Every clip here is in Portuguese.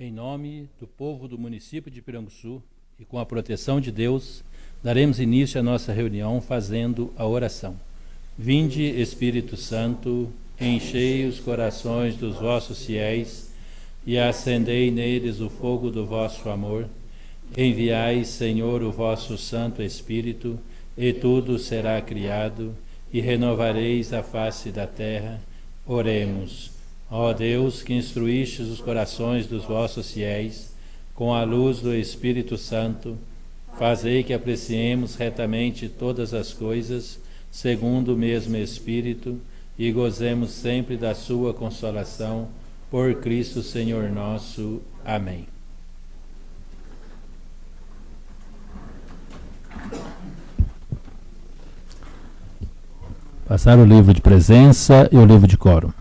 Em nome do povo do município de Piranguçu e com a proteção de Deus, daremos início à nossa reunião fazendo a oração. Vinde, Espírito Santo, enchei os corações dos vossos fiéis e acendei neles o fogo do vosso amor. Enviai, Senhor, o vosso Santo Espírito, e tudo será criado, e renovareis a face da terra. Oremos. Ó Deus, que instruístes os corações dos vossos fiéis, com a luz do Espírito Santo, fazei que apreciemos retamente todas as coisas, segundo o mesmo Espírito, e gozemos sempre da sua consolação, por Cristo Senhor nosso. Amém. Passar o livro de presença e o livro de quórum.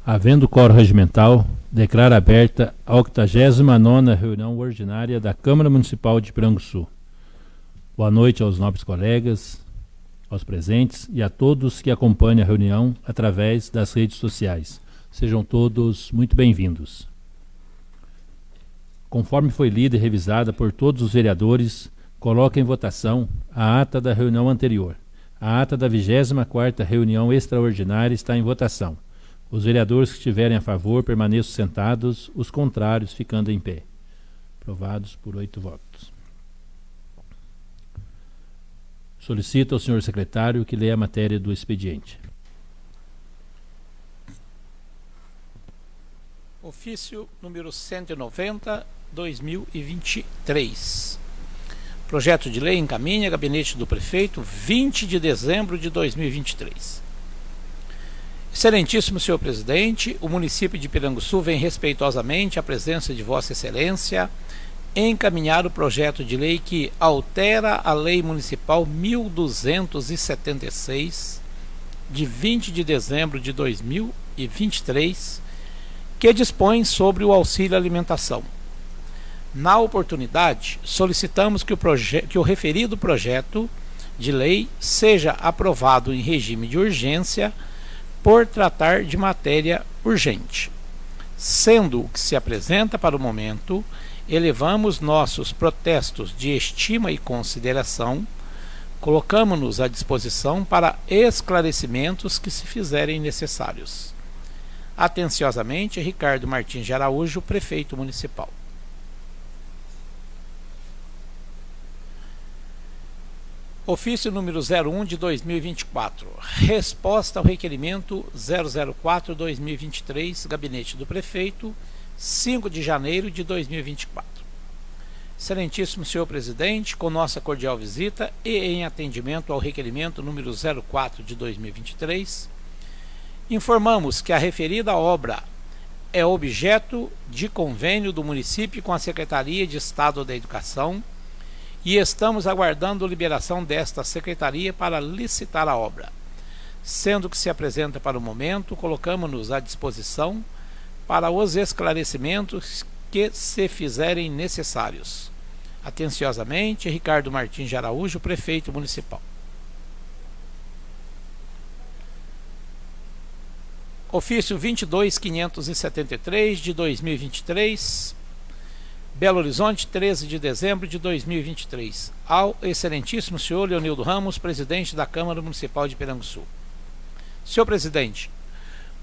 Havendo quórum regimental, declaro aberta a 89ª reunião ordinária da Câmara Municipal de Piranguçu. Boa noite aos nobres colegas, aos presentes e a todos que acompanham a reunião através das redes sociais. Sejam todos muito bem-vindos. Conforme foi lida e revisada por todos os vereadores, coloco em votação a ata da reunião anterior. A ata da 24ª reunião extraordinária está em votação. Os vereadores que estiverem a favor permaneçam sentados, os contrários ficando em pé. Aprovados por 8 votos. Solicito ao senhor secretário que leia a matéria do expediente. Ofício número 190, 2023. Projeto de lei encaminha Gabinete do Prefeito, 20 de dezembro de 2023. Excelentíssimo senhor presidente, o município de Piranguçu vem respeitosamente à presença de Vossa Excelência encaminhar o projeto de lei que altera a Lei Municipal 1276, de 20 de dezembro de 2023, que dispõe sobre o auxílio alimentação. Na oportunidade, solicitamos que o referido projeto de lei seja aprovado em regime de urgência por tratar de matéria urgente. Sendo o que se apresenta para o momento, elevamos nossos protestos de estima e consideração, colocamos-nos à disposição para esclarecimentos que se fizerem necessários. Atenciosamente, Ricardo Martins de Araújo, prefeito municipal. Ofício número 01 de 2024. Resposta ao requerimento 004-2023, Gabinete do Prefeito, 5 de janeiro de 2024. Excelentíssimo senhor presidente, com nossa cordial visita e em atendimento ao requerimento número 04 de 2023, informamos que a referida obra é objeto de convênio do município com a Secretaria de Estado da Educação e estamos aguardando liberação desta secretaria para licitar a obra. Sendo que se apresenta para o momento, colocamos-nos à disposição para os esclarecimentos que se fizerem necessários. Atenciosamente, Ricardo Martins de Araújo, prefeito municipal. Ofício 22.573 de 2023, Belo Horizonte, 13 de dezembro de 2023, ao excelentíssimo senhor Leonildo Ramos, presidente da Câmara Municipal de Piranguçu. Senhor presidente,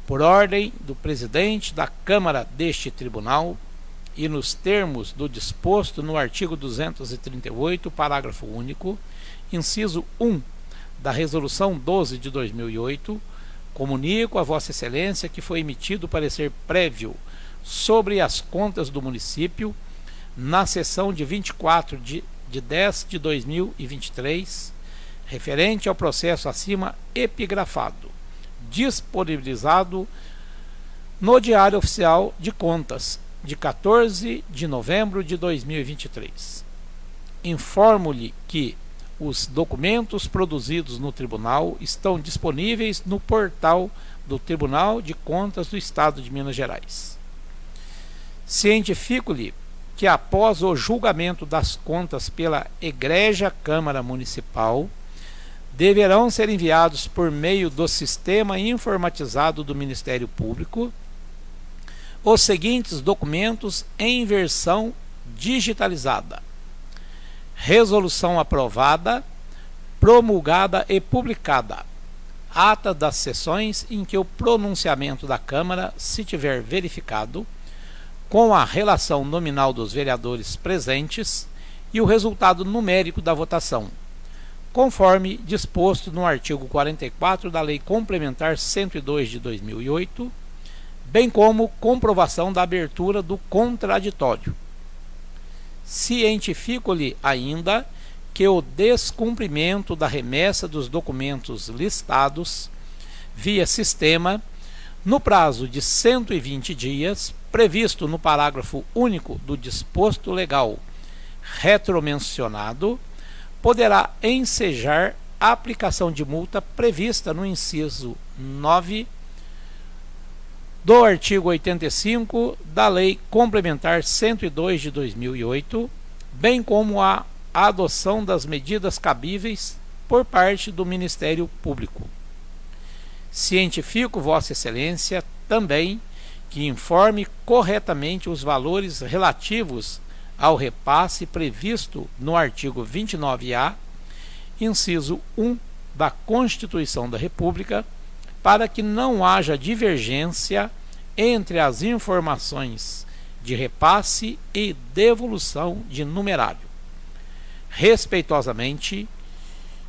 por ordem do presidente da Câmara deste Tribunal e nos termos do disposto no artigo 238, parágrafo único, inciso 1 da Resolução 12 de 2008, comunico a Vossa Excelência que foi emitido parecer prévio sobre as contas do município na sessão de 24 de 10 de 2023, referente ao processo acima epigrafado, disponibilizado no Diário Oficial de Contas, de 14 de novembro de 2023. Informo-lhe que os documentos produzidos no Tribunal estão disponíveis no portal do Tribunal de Contas do Estado de Minas Gerais. Cientifico-lhe que após o julgamento das contas pela egrégia Câmara Municipal, deverão ser enviados por meio do sistema informatizado do Ministério Público os seguintes documentos em versão digitalizada: resolução aprovada, promulgada e publicada, ata das sessões em que o pronunciamento da Câmara se tiver verificado, com a relação nominal dos vereadores presentes e o resultado numérico da votação, conforme disposto no artigo 44 da Lei Complementar 102 de 2008, bem como comprovação da abertura do contraditório. Cientifico-lhe ainda que o descumprimento da remessa dos documentos listados via sistema no prazo de 120 dias, previsto no parágrafo único do disposto legal retromencionado, poderá ensejar a aplicação de multa prevista no inciso 9 do artigo 85 da Lei Complementar 102 de 2008, bem como a adoção das medidas cabíveis por parte do Ministério Público. Cientifico Vossa Excelência também que informe corretamente os valores relativos ao repasse previsto no artigo 29A, inciso 1 da Constituição da República, para que não haja divergência entre as informações de repasse e devolução de numerário. Respeitosamente,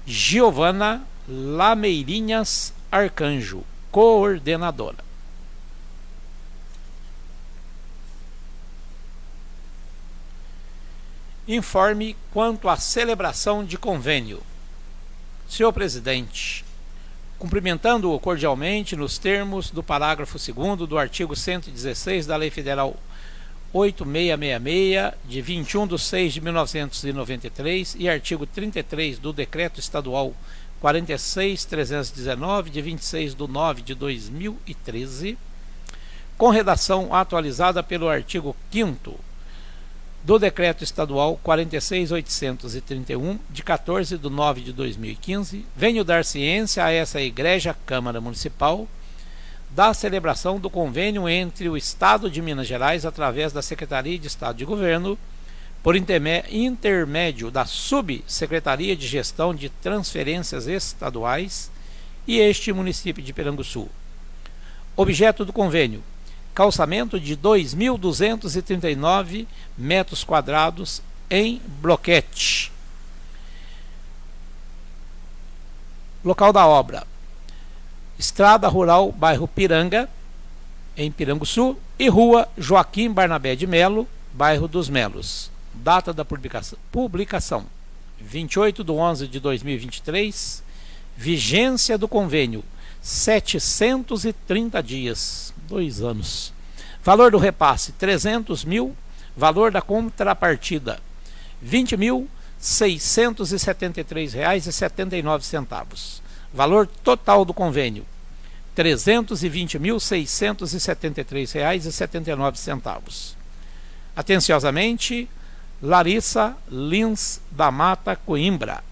Giovana Lameirinhas Arcanjo, coordenadora. Informe quanto à celebração de convênio. Senhor presidente, cumprimentando-o cordialmente nos termos do parágrafo 2º do artigo 116 da Lei Federal 8666, de 21/6/1993, e artigo 33 do Decreto Estadual 46.319, de 26/9/2013, com redação atualizada pelo artigo 5º do Decreto Estadual 46.831, de 14/9/2015, venho dar ciência a essa Igreja Câmara Municipal da celebração do convênio entre o Estado de Minas Gerais, através da Secretaria de Estado de Governo, por intermédio da Subsecretaria de Gestão de Transferências Estaduais, e este município de Piranguçu. Objeto do convênio: calçamento de 2.239 metros quadrados em bloquete. Local da obra: Estrada Rural, bairro Piranga, em Piranguçu, e Rua Joaquim Barnabé de Melo, bairro dos Melos. Data da publicação: 28/11/2023. Vigência do convênio: 730 dias, 2 anos. Valor do repasse: 300 mil. Valor da contrapartida: R$ 20.673,79. Valor total do convênio: R$ 320.673,79. Atenciosamente, Larissa Lins da Mata Coimbra,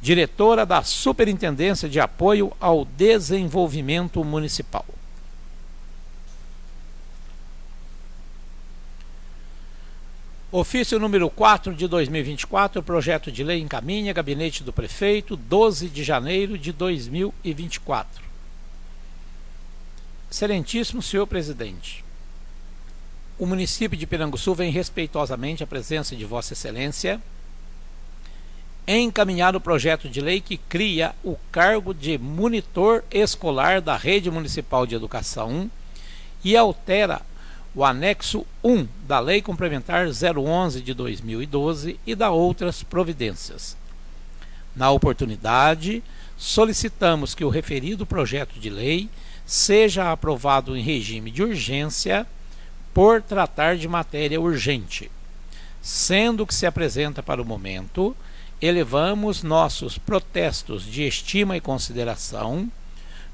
diretora da Superintendência de Apoio ao Desenvolvimento Municipal. Ofício número 4 de 2024, projeto de lei encaminha Gabinete do Prefeito, 12 de janeiro de 2024. Excelentíssimo senhor presidente, o município de Piranguçu vem respeitosamente à presença de Vossa Excelência em encaminhar o projeto de lei que cria o cargo de monitor escolar da Rede Municipal de Educação e altera o anexo 1 da Lei Complementar 011 de 2012 e da outras providências. Na oportunidade, solicitamos que o referido projeto de lei seja aprovado em regime de urgência por tratar de matéria urgente. Sendo que se apresenta para o momento, elevamos nossos protestos de estima e consideração,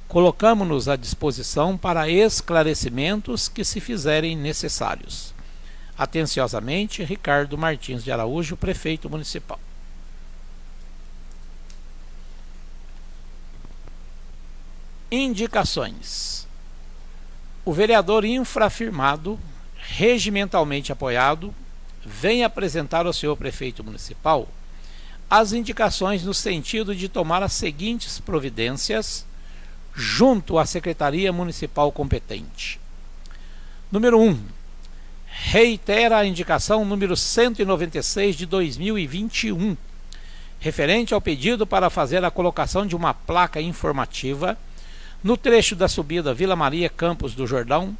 colocamos-nos à disposição para esclarecimentos que se fizerem necessários. Atenciosamente, Ricardo Martins de Araújo, Prefeito Municipal. Indicações. O vereador infrafirmado, regimentalmente apoiado, vem apresentar ao senhor Prefeito Municipal as indicações no sentido de tomar as seguintes providências junto à Secretaria Municipal competente. Número 1. Reitera a indicação número 196 de 2021, referente ao pedido para fazer a colocação de uma placa informativa no trecho da subida Vila Maria Campos do Jordão,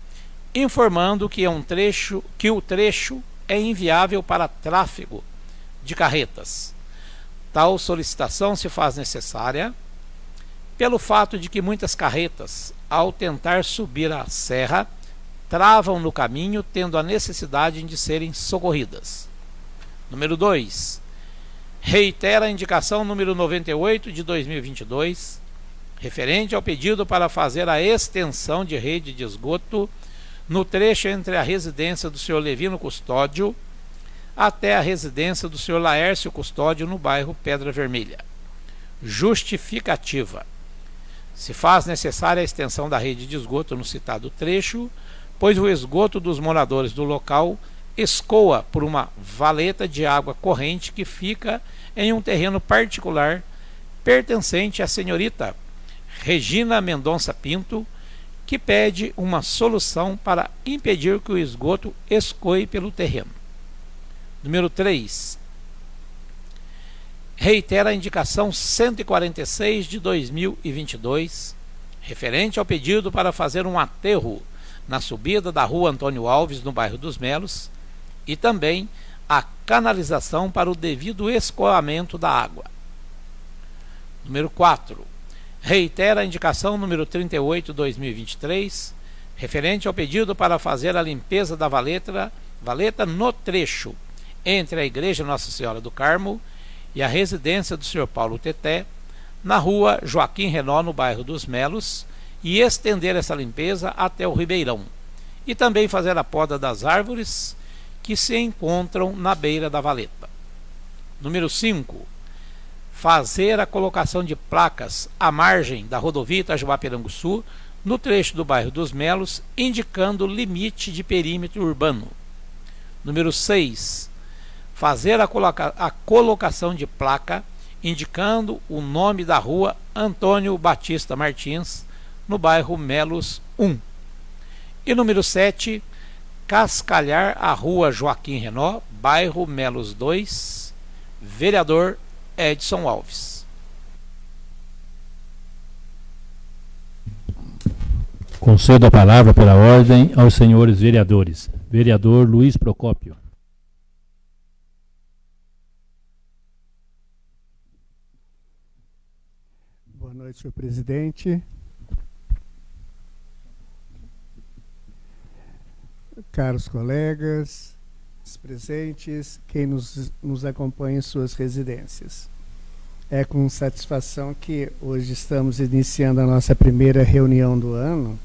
informando que o trecho é inviável para tráfego de carretas. Tal solicitação se faz necessária pelo fato de que muitas carretas, ao tentar subir a serra, travam no caminho, tendo a necessidade de serem socorridas. Número 2. Reitera a indicação número 98 de 2022, referente ao pedido para fazer a extensão de rede de esgoto no trecho entre a residência do Sr. Levino Custódio até a residência do Sr. Laércio Custódio, no bairro Pedra Vermelha. Justificativa. Se faz necessária a extensão da rede de esgoto no citado trecho, pois o esgoto dos moradores do local escoa por uma valeta de água corrente que fica em um terreno particular pertencente à senhorita Regina Mendonça Pinto, que pede uma solução para impedir que o esgoto escoe pelo terreno. Número 3. Reitera a indicação 146 de 2022, referente ao pedido para fazer um aterro na subida da Rua Antônio Alves, no bairro dos Melos, e também a canalização para o devido escoamento da água. Número 4. reitera a indicação número 38/2023, referente ao pedido para fazer a limpeza da valeta no trecho entre a Igreja Nossa Senhora do Carmo e a residência do Sr. Paulo Teté, na rua Joaquim Renó, no bairro dos Melos, e estender essa limpeza até o Ribeirão, e também fazer a poda das árvores que se encontram na beira da valeta. Número 5. Fazer a colocação de placas à margem da rodovia Itajuá-Piranguçu, no trecho do bairro dos Melos, indicando o limite de perímetro urbano. Número 6. Fazer a colocação de placa indicando o nome da rua Antônio Batista Martins, no bairro Melos 1. E número 7. Cascalhar a rua Joaquim Renó, bairro Melos 2, vereador Edson Alves. Concedo a palavra pela ordem aos senhores vereadores. Vereador Luiz Procópio. Boa noite, senhor presidente. Caros colegas, os presentes, quem nos acompanha em suas residências. É com satisfação que hoje estamos iniciando a nossa primeira reunião do ano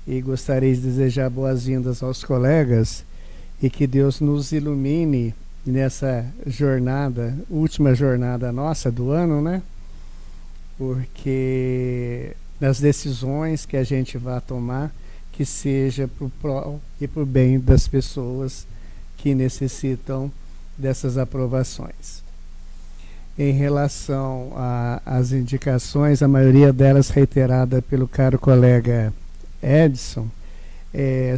e gostaria de desejar boas-vindas aos colegas e que Deus nos ilumine nessa jornada, última jornada nossa do ano, né? Porque nas decisões que a gente vai tomar, que seja para o pró e para o bem das pessoas que necessitam dessas aprovações. Em relação às indicações, a maioria delas reiterada pelo caro colega Edson,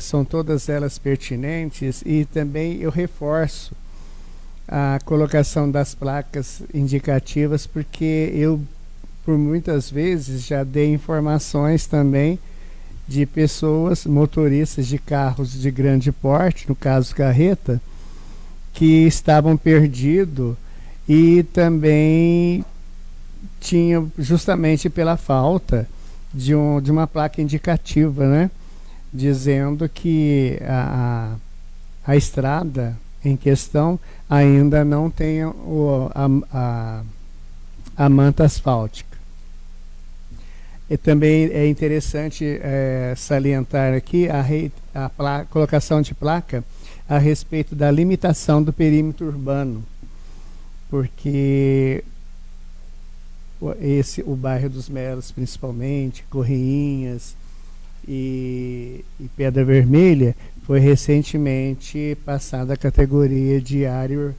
são todas elas pertinentes, e também eu reforço a colocação das placas indicativas, porque eu, por muitas vezes, já dei informações também de pessoas, motoristas de carros de grande porte, no caso carreta, que estavam perdidos e também tinham, justamente pela falta de uma placa indicativa, né, dizendo que a estrada em questão ainda não tem a manta asfáltica. E também é interessante salientar aqui a colocação de placa a respeito da limitação do perímetro urbano, porque o bairro dos Melos, principalmente, Correinhas e Pedra Vermelha, foi recentemente passada a categoria de área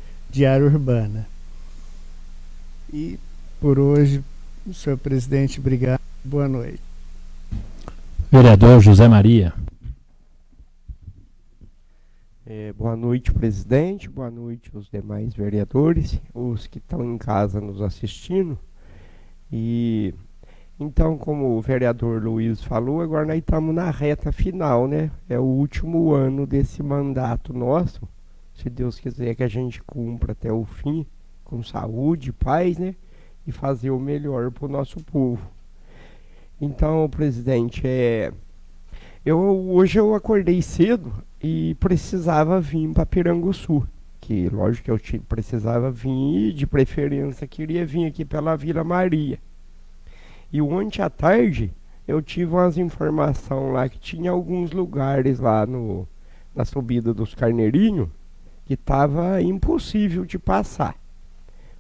urbana. E por hoje, senhor presidente, obrigado. Boa noite. Vereador José Maria. Boa noite, presidente. Boa noite aos demais vereadores, os que estão em casa nos assistindo. E então, como o vereador Luiz falou, agora nós estamos na reta final, né? É o último ano desse mandato nosso. Se Deus quiser que a gente cumpra até o fim, com saúde, paz, né? E fazer o melhor para o nosso povo. Então, presidente, hoje eu acordei cedo e precisava vir para Piranguçu, que lógico que eu precisava vir, de preferência queria vir aqui pela Vila Maria. E ontem à tarde eu tive umas informações lá que tinha alguns lugares lá na subida dos Carneirinhos que estava impossível de passar,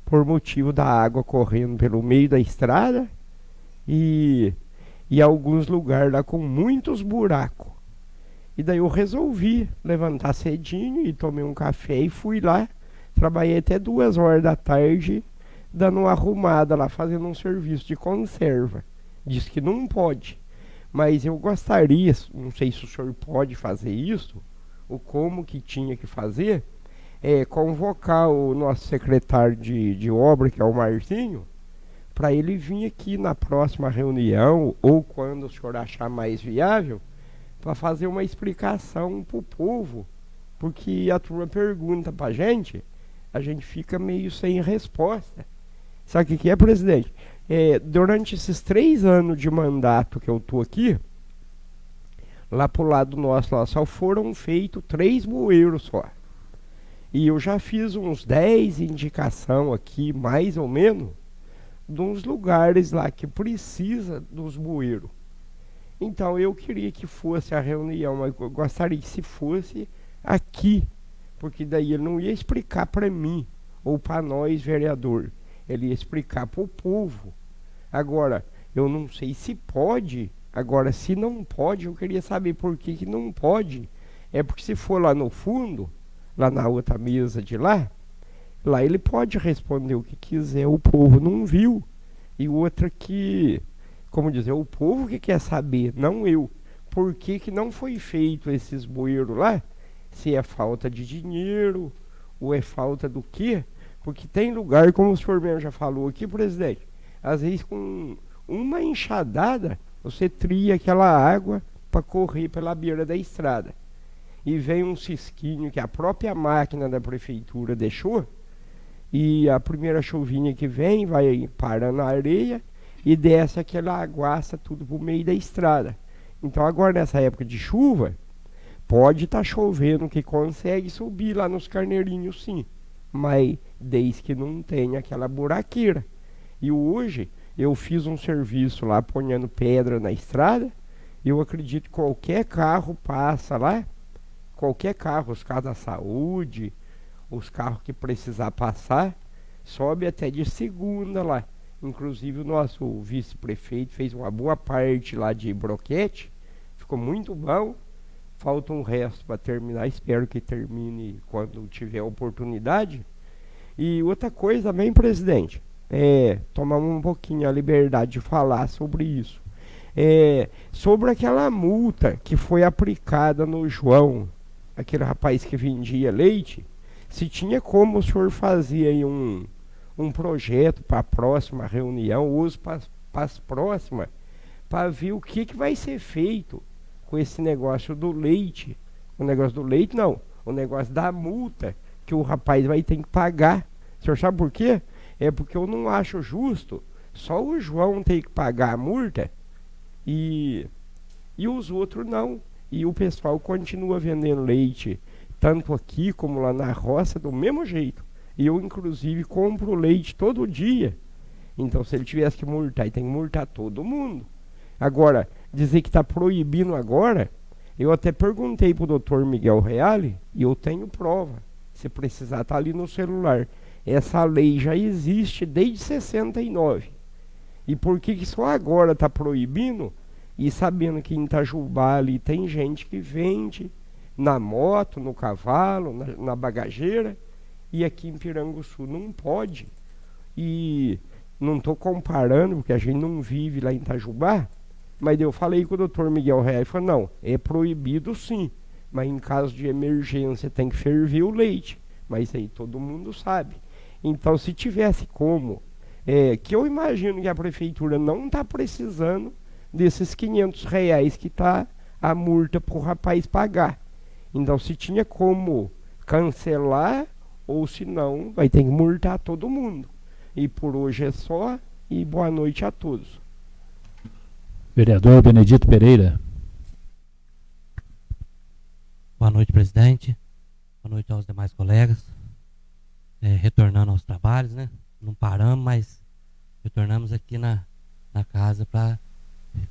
por motivo da água correndo pelo meio da estrada e alguns lugares lá com muitos buracos. E daí eu resolvi levantar cedinho e tomei um café e fui lá. Trabalhei até 2 horas da tarde, dando uma arrumada lá, fazendo um serviço de conserva. Diz que não pode, mas eu gostaria, não sei se o senhor pode fazer isso, ou como que tinha que fazer, convocar o nosso secretário de obra, que é o Marcinho, para ele vir aqui na próxima reunião, ou quando o senhor achar mais viável, para fazer uma explicação para o povo, porque a turma pergunta para a gente fica meio sem resposta. Sabe o que é, presidente? Durante esses 3 anos de mandato que eu tô aqui, lá pro lado nosso, lá, só foram feitos 3 bueiros só. E eu já fiz uns 10 indicação aqui, mais ou menos, de uns lugares lá que precisa dos bueiros. Então eu queria que fosse a reunião, mas eu gostaria que se fosse aqui, porque daí ele não ia explicar para mim ou para nós, vereador, ele ia explicar para o povo. Agora, eu não sei se pode. Agora, se não pode, eu queria saber por que não pode. É porque se for lá no fundo, lá na outra mesa de lá ele pode responder o que quiser, o povo não viu. E outra que, como dizer, o povo que quer saber, não eu, por que não foi feito esses bueiros lá, se é falta de dinheiro ou é falta do quê? Porque tem lugar, como o senhor mesmo já falou aqui, presidente, às vezes com uma enxadada, você tria aquela água para correr pela beira da estrada. E vem um cisquinho que a própria máquina da prefeitura deixou, e a primeira chuvinha que vem vai parar na areia e desce aquela aguaça tudo pro meio da estrada. Então agora nessa época de chuva, pode estar chovendo que consegue subir lá nos carneirinhos sim, mas desde que não tenha aquela buraqueira. E hoje eu fiz um serviço lá ponhando pedra na estrada, eu acredito que qualquer carro passa lá, qualquer carro, os carros da saúde, os carros que precisar passar, sobe até de segunda lá. Inclusive o nosso vice-prefeito fez uma boa parte lá de broquete, ficou muito bom. Falta um resto para terminar, espero que termine quando tiver oportunidade. E outra coisa também, presidente, tomar um pouquinho a liberdade de falar sobre isso. Sobre aquela multa que foi aplicada no João, aquele rapaz que vendia leite, se tinha como o senhor fazer aí um projeto para a próxima reunião, ou para as próximas, para ver o que vai ser feito com esse negócio do leite. O negócio do leite não, o negócio da multa que o rapaz vai ter que pagar. O senhor sabe por quê? É porque eu não acho justo só o João ter que pagar a multa e os outros não. E o pessoal continua vendendo leite, tanto aqui como lá na roça, do mesmo jeito. E eu, inclusive, compro leite todo dia. Então, se ele tivesse que multar, ele tem que multar todo mundo. Agora, dizer que está proibindo agora, eu até perguntei para o doutor Miguel Reale, e eu tenho prova. Se precisar, está ali no celular. Essa lei já existe desde 69. E por que só agora está proibindo? E sabendo que em Itajubá ali tem gente que vende na moto, no cavalo, na bagageira, e aqui em Piranguçu não pode. E não estou comparando, porque a gente não vive lá em Itajubá, mas eu falei com o doutor Miguel Real e falou, não, é proibido sim, mas em caso de emergência tem que ferver o leite, mas isso aí todo mundo sabe. Então se tivesse como, que eu imagino que a prefeitura não está precisando desses R$500 que está a multa para o rapaz pagar. Então se tinha como cancelar, ou se não, vai ter que multar todo mundo. E por hoje é só, e boa noite a todos. Vereador Benedito Pereira. Boa noite, presidente. Boa noite aos demais colegas. Retornando aos trabalhos, né? Não paramos, mas retornamos aqui na casa para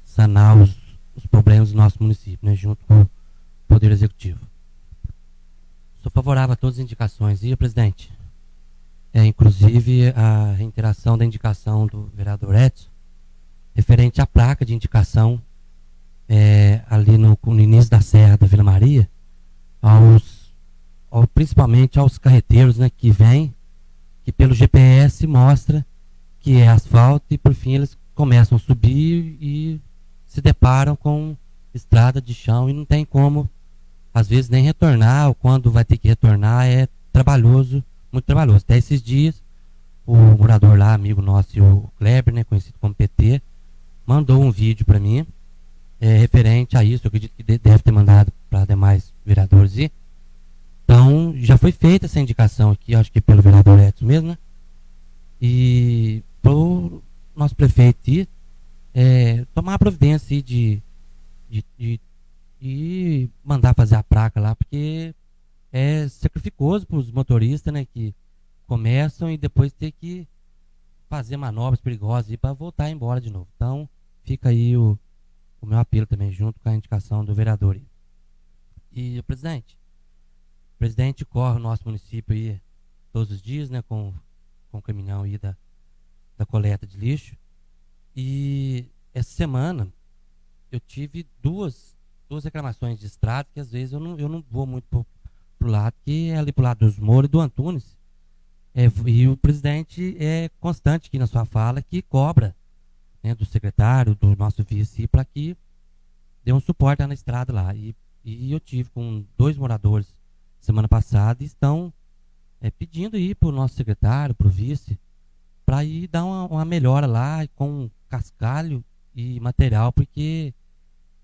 sanar os problemas do nosso município, né? Junto com o Poder Executivo. Sou favorável a todas as indicações, viu, presidente? Inclusive a reiteração da indicação do vereador Edson, referente à placa de indicação ali no início da Serra da Vila Maria, principalmente aos carreteiros, né, que vêm, que pelo GPS mostra que é asfalto e por fim eles começam a subir e se deparam com estrada de chão e não tem como, às vezes, nem retornar, ou quando vai ter que retornar é trabalhoso, muito trabalhoso. Até esses dias, o morador lá, amigo nosso, o Kleber, né, conhecido como PT, mandou um vídeo para mim, referente a isso. Eu acredito que deve ter mandado para demais vereadores. Então, já foi feita essa indicação aqui, acho que pelo vereador Edson mesmo, né? E nosso prefeito ir, tomar a providência aí de mandar fazer a placa lá, porque é sacrificoso para os motoristas, né, que começam e depois ter que fazer manobras perigosas para voltar embora de novo. Então, fica aí o meu apelo também, junto com a indicação do vereador. E o presidente corre o nosso município aí todos os dias, né, com o caminhão aí da coleta de lixo. E essa semana eu tive duas reclamações de estrada, que às vezes eu não vou muito pro lado, que é ali pro lado dos Mouros e do Antunes. E o presidente é constante aqui na sua fala, que cobra, né, do secretário, do nosso vice, para que dê um suporte lá na estrada lá. E eu tive com 2 moradores semana passada e estão pedindo aí para o nosso secretário, para o vice, para ir dar uma melhora lá com cascalho e material, porque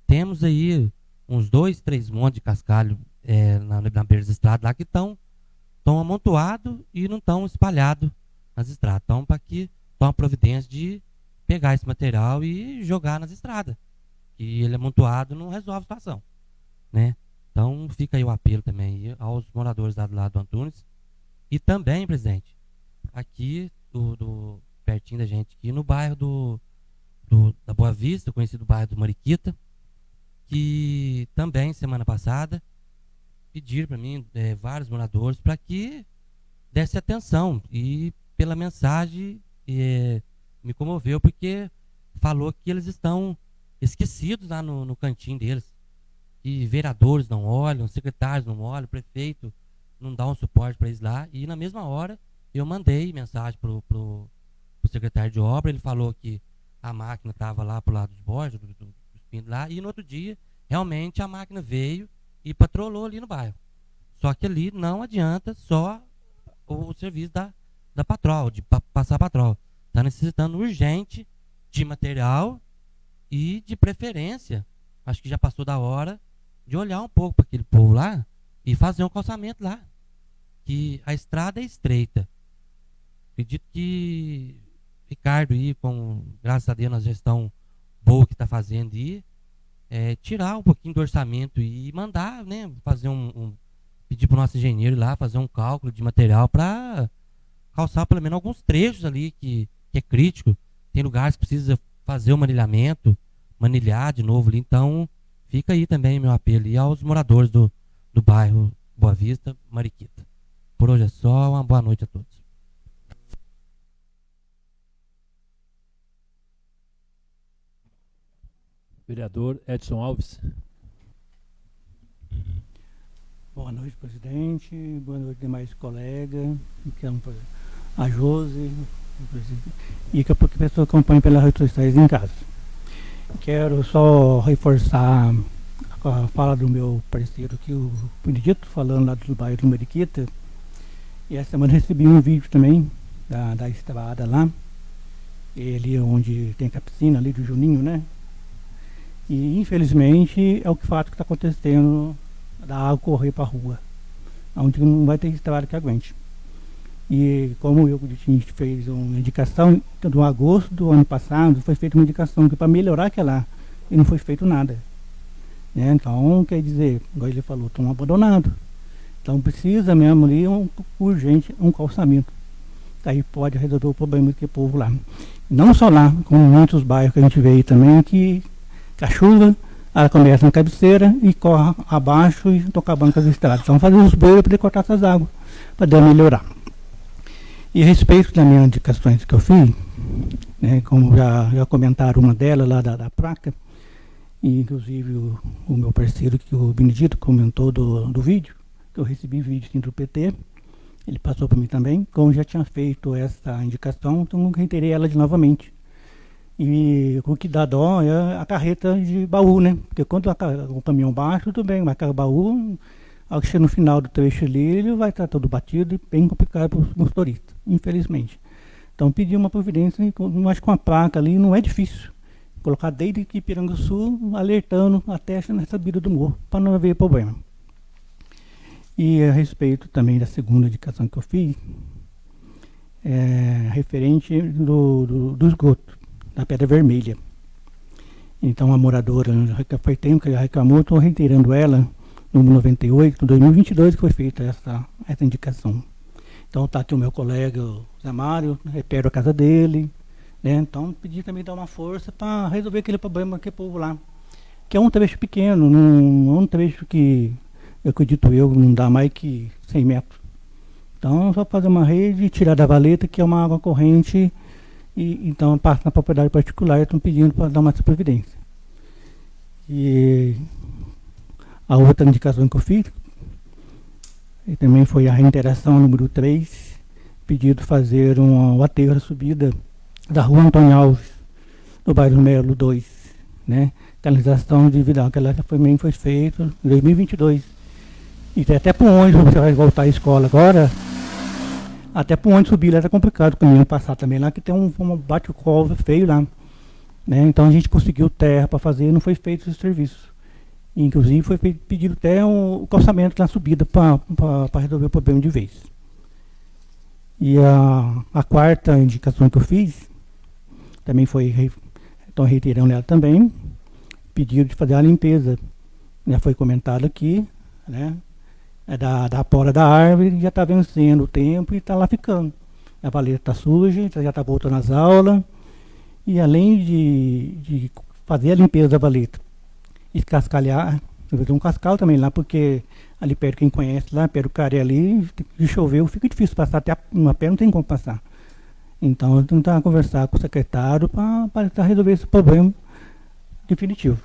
temos aí uns 2, 3 montes de cascalho na beira das estradas lá que estão amontoados e não estão espalhados nas estradas. Então, para que tome providência de pegar esse material e jogar nas estradas. Que ele amontoado não resolve a situação, né? Então, fica aí o apelo também aos moradores lá do lado do Antunes. E também, presidente, aqui pertinho da gente, aqui no bairro da Boa Vista, conhecido bairro do Mariquita, que também, semana passada, pediram para mim, vários moradores, para que desse atenção. E pela mensagem me comoveu, porque falou que eles estão esquecidos lá no cantinho deles. E vereadores não olham, secretários não olham, prefeito não dá um suporte para eles lá. E na mesma hora eu mandei mensagem pro secretário de obra, ele falou que a máquina estava lá pro lado dos borges, dos pinos lá, e no outro dia realmente a máquina veio e patrolou ali no bairro. Só que ali não adianta só o serviço da patrol, de passar a patrol. Está necessitando urgente de material e de preferência. Acho que já passou da hora de olhar um pouco para aquele povo lá e fazer um calçamento lá. Que a estrada é estreita. Acredito que Ricardo aí, graças a Deus, na gestão boa que está fazendo aí, tirar um pouquinho do orçamento e mandar, né, fazer pedir para o nosso engenheiro lá fazer um cálculo de material para calçar pelo menos alguns trechos ali que é crítico. Tem lugares que precisa fazer o manilhar de novo ali. Então, fica aí também meu apelo e aos moradores do bairro Boa Vista, Mariquita. Por hoje é só, uma boa noite a todos. Vereador Edson Alves. Boa noite, presidente. Boa noite, demais colegas. A Josi e que a pessoa acompanha pelas redes sociais em casa. Quero só reforçar a fala do meu parceiro aqui, o Benedito, falando lá do bairro do Mariquita. E essa semana recebi um vídeo também da estrada lá, ali onde tem a piscina ali do Juninho, né? E infelizmente é o fato que está acontecendo, da água correr para a rua, onde não vai ter estrada que aguente. E como a gente fez uma indicação, no agosto do ano passado, foi feita uma indicação para melhorar aquela, e não foi feito nada. Né? Então, quer dizer, igual ele falou, estão abandonados. Então precisa mesmo ali, urgente, um calçamento. Aí pode resolver o problema do povo lá. Não só lá, como muitos bairros que a gente vê aí também, que a chuva, ela começa na cabeceira e corre abaixo e estão acabando com as estradas. Então fazer os bueiros para poder cortar essas águas, para poder melhorar. E a respeito das minhas indicações que eu fiz, né, como já comentaram uma delas lá da placa, e inclusive o meu parceiro, que o Benedito, comentou do vídeo, que eu recebi vídeo sim, do PT, ele passou para mim também, como já tinha feito essa indicação, então eu reiterei ela novamente. E o que dá dó é a carreta de baú, né? Porque quando o caminhão baixa, tudo bem, mas o baú, ao que chega no final do trecho ali, ele vai estar todo batido e bem complicado para os motoristas, infelizmente. Então pedi uma providência, mas com a placa ali não é difícil. Colocar desde que Piranguçu, alertando até na subida do morro, para não haver problema. E a respeito também da segunda indicação que eu fiz, referente do esgoto. da Pedra Vermelha. Então a moradora, foi tempo que ela reclamou, estou reiterando ela, no 98, 2022 que foi feita essa indicação. Então está aqui o meu colega, o Zé Mário, repero a casa dele, né? Então pedi também dar uma força para resolver aquele problema que o povo lá, que é um trecho pequeno, um trecho que, eu acredito não dá mais que 100 metros. Então só fazer uma rede, tirar da valeta, que é uma água corrente, e então passa na propriedade particular, estão pedindo para dar uma providência. E a outra indicação que eu fiz, e também foi a reiteração número 3, pedido fazer um aterro à subida da rua Antônio Alves, no bairro Melo 2, né? Canalização individual, que ela também foi feita em 2022. E até para onde você vai voltar à escola agora, até para onde subir lá está complicado, o caminho passar também lá, que tem um bate-cova feio lá, né? Então a gente conseguiu terra para fazer, não foi feito esse serviço. Inclusive foi pedido até o calçamento na subida para resolver o problema de vez. E a quarta indicação que eu fiz, também foi, estão reiterando ela também, pedido de fazer a limpeza. Já foi comentado aqui, né? É da pora da árvore, já está vencendo o tempo e está lá ficando. A valeta está suja, já está voltando às aulas. E além de fazer a limpeza da valeta, descascalhar, fazer um cascal também lá, porque ali perto, quem conhece lá, perto do Caré ali, se choveu, fica difícil passar, até uma pé não tem como passar. Então eu tentar conversar com o secretário para resolver esse problema definitivo.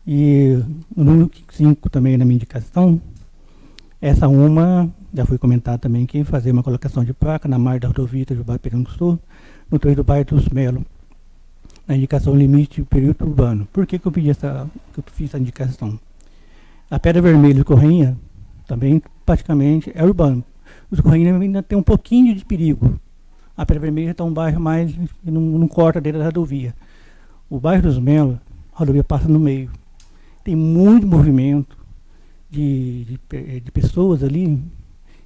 E o número 5 também na minha indicação, essa uma, já foi comentado também aqui, fazer uma colocação de placa na margem da rodovia do bairro Pereira do Sul, no trecho do bairro dos Melo, na indicação limite do período urbano. Por que eu fiz essa indicação? A Pedra Vermelha e Corrêa também praticamente é urbano. Os Corrêa ainda tem um pouquinho de perigo. A Pedra Vermelha está um bairro mais, não corta dentro da rodovia. O bairro dos Melo, a rodovia passa no meio. Tem muito movimento de pessoas ali,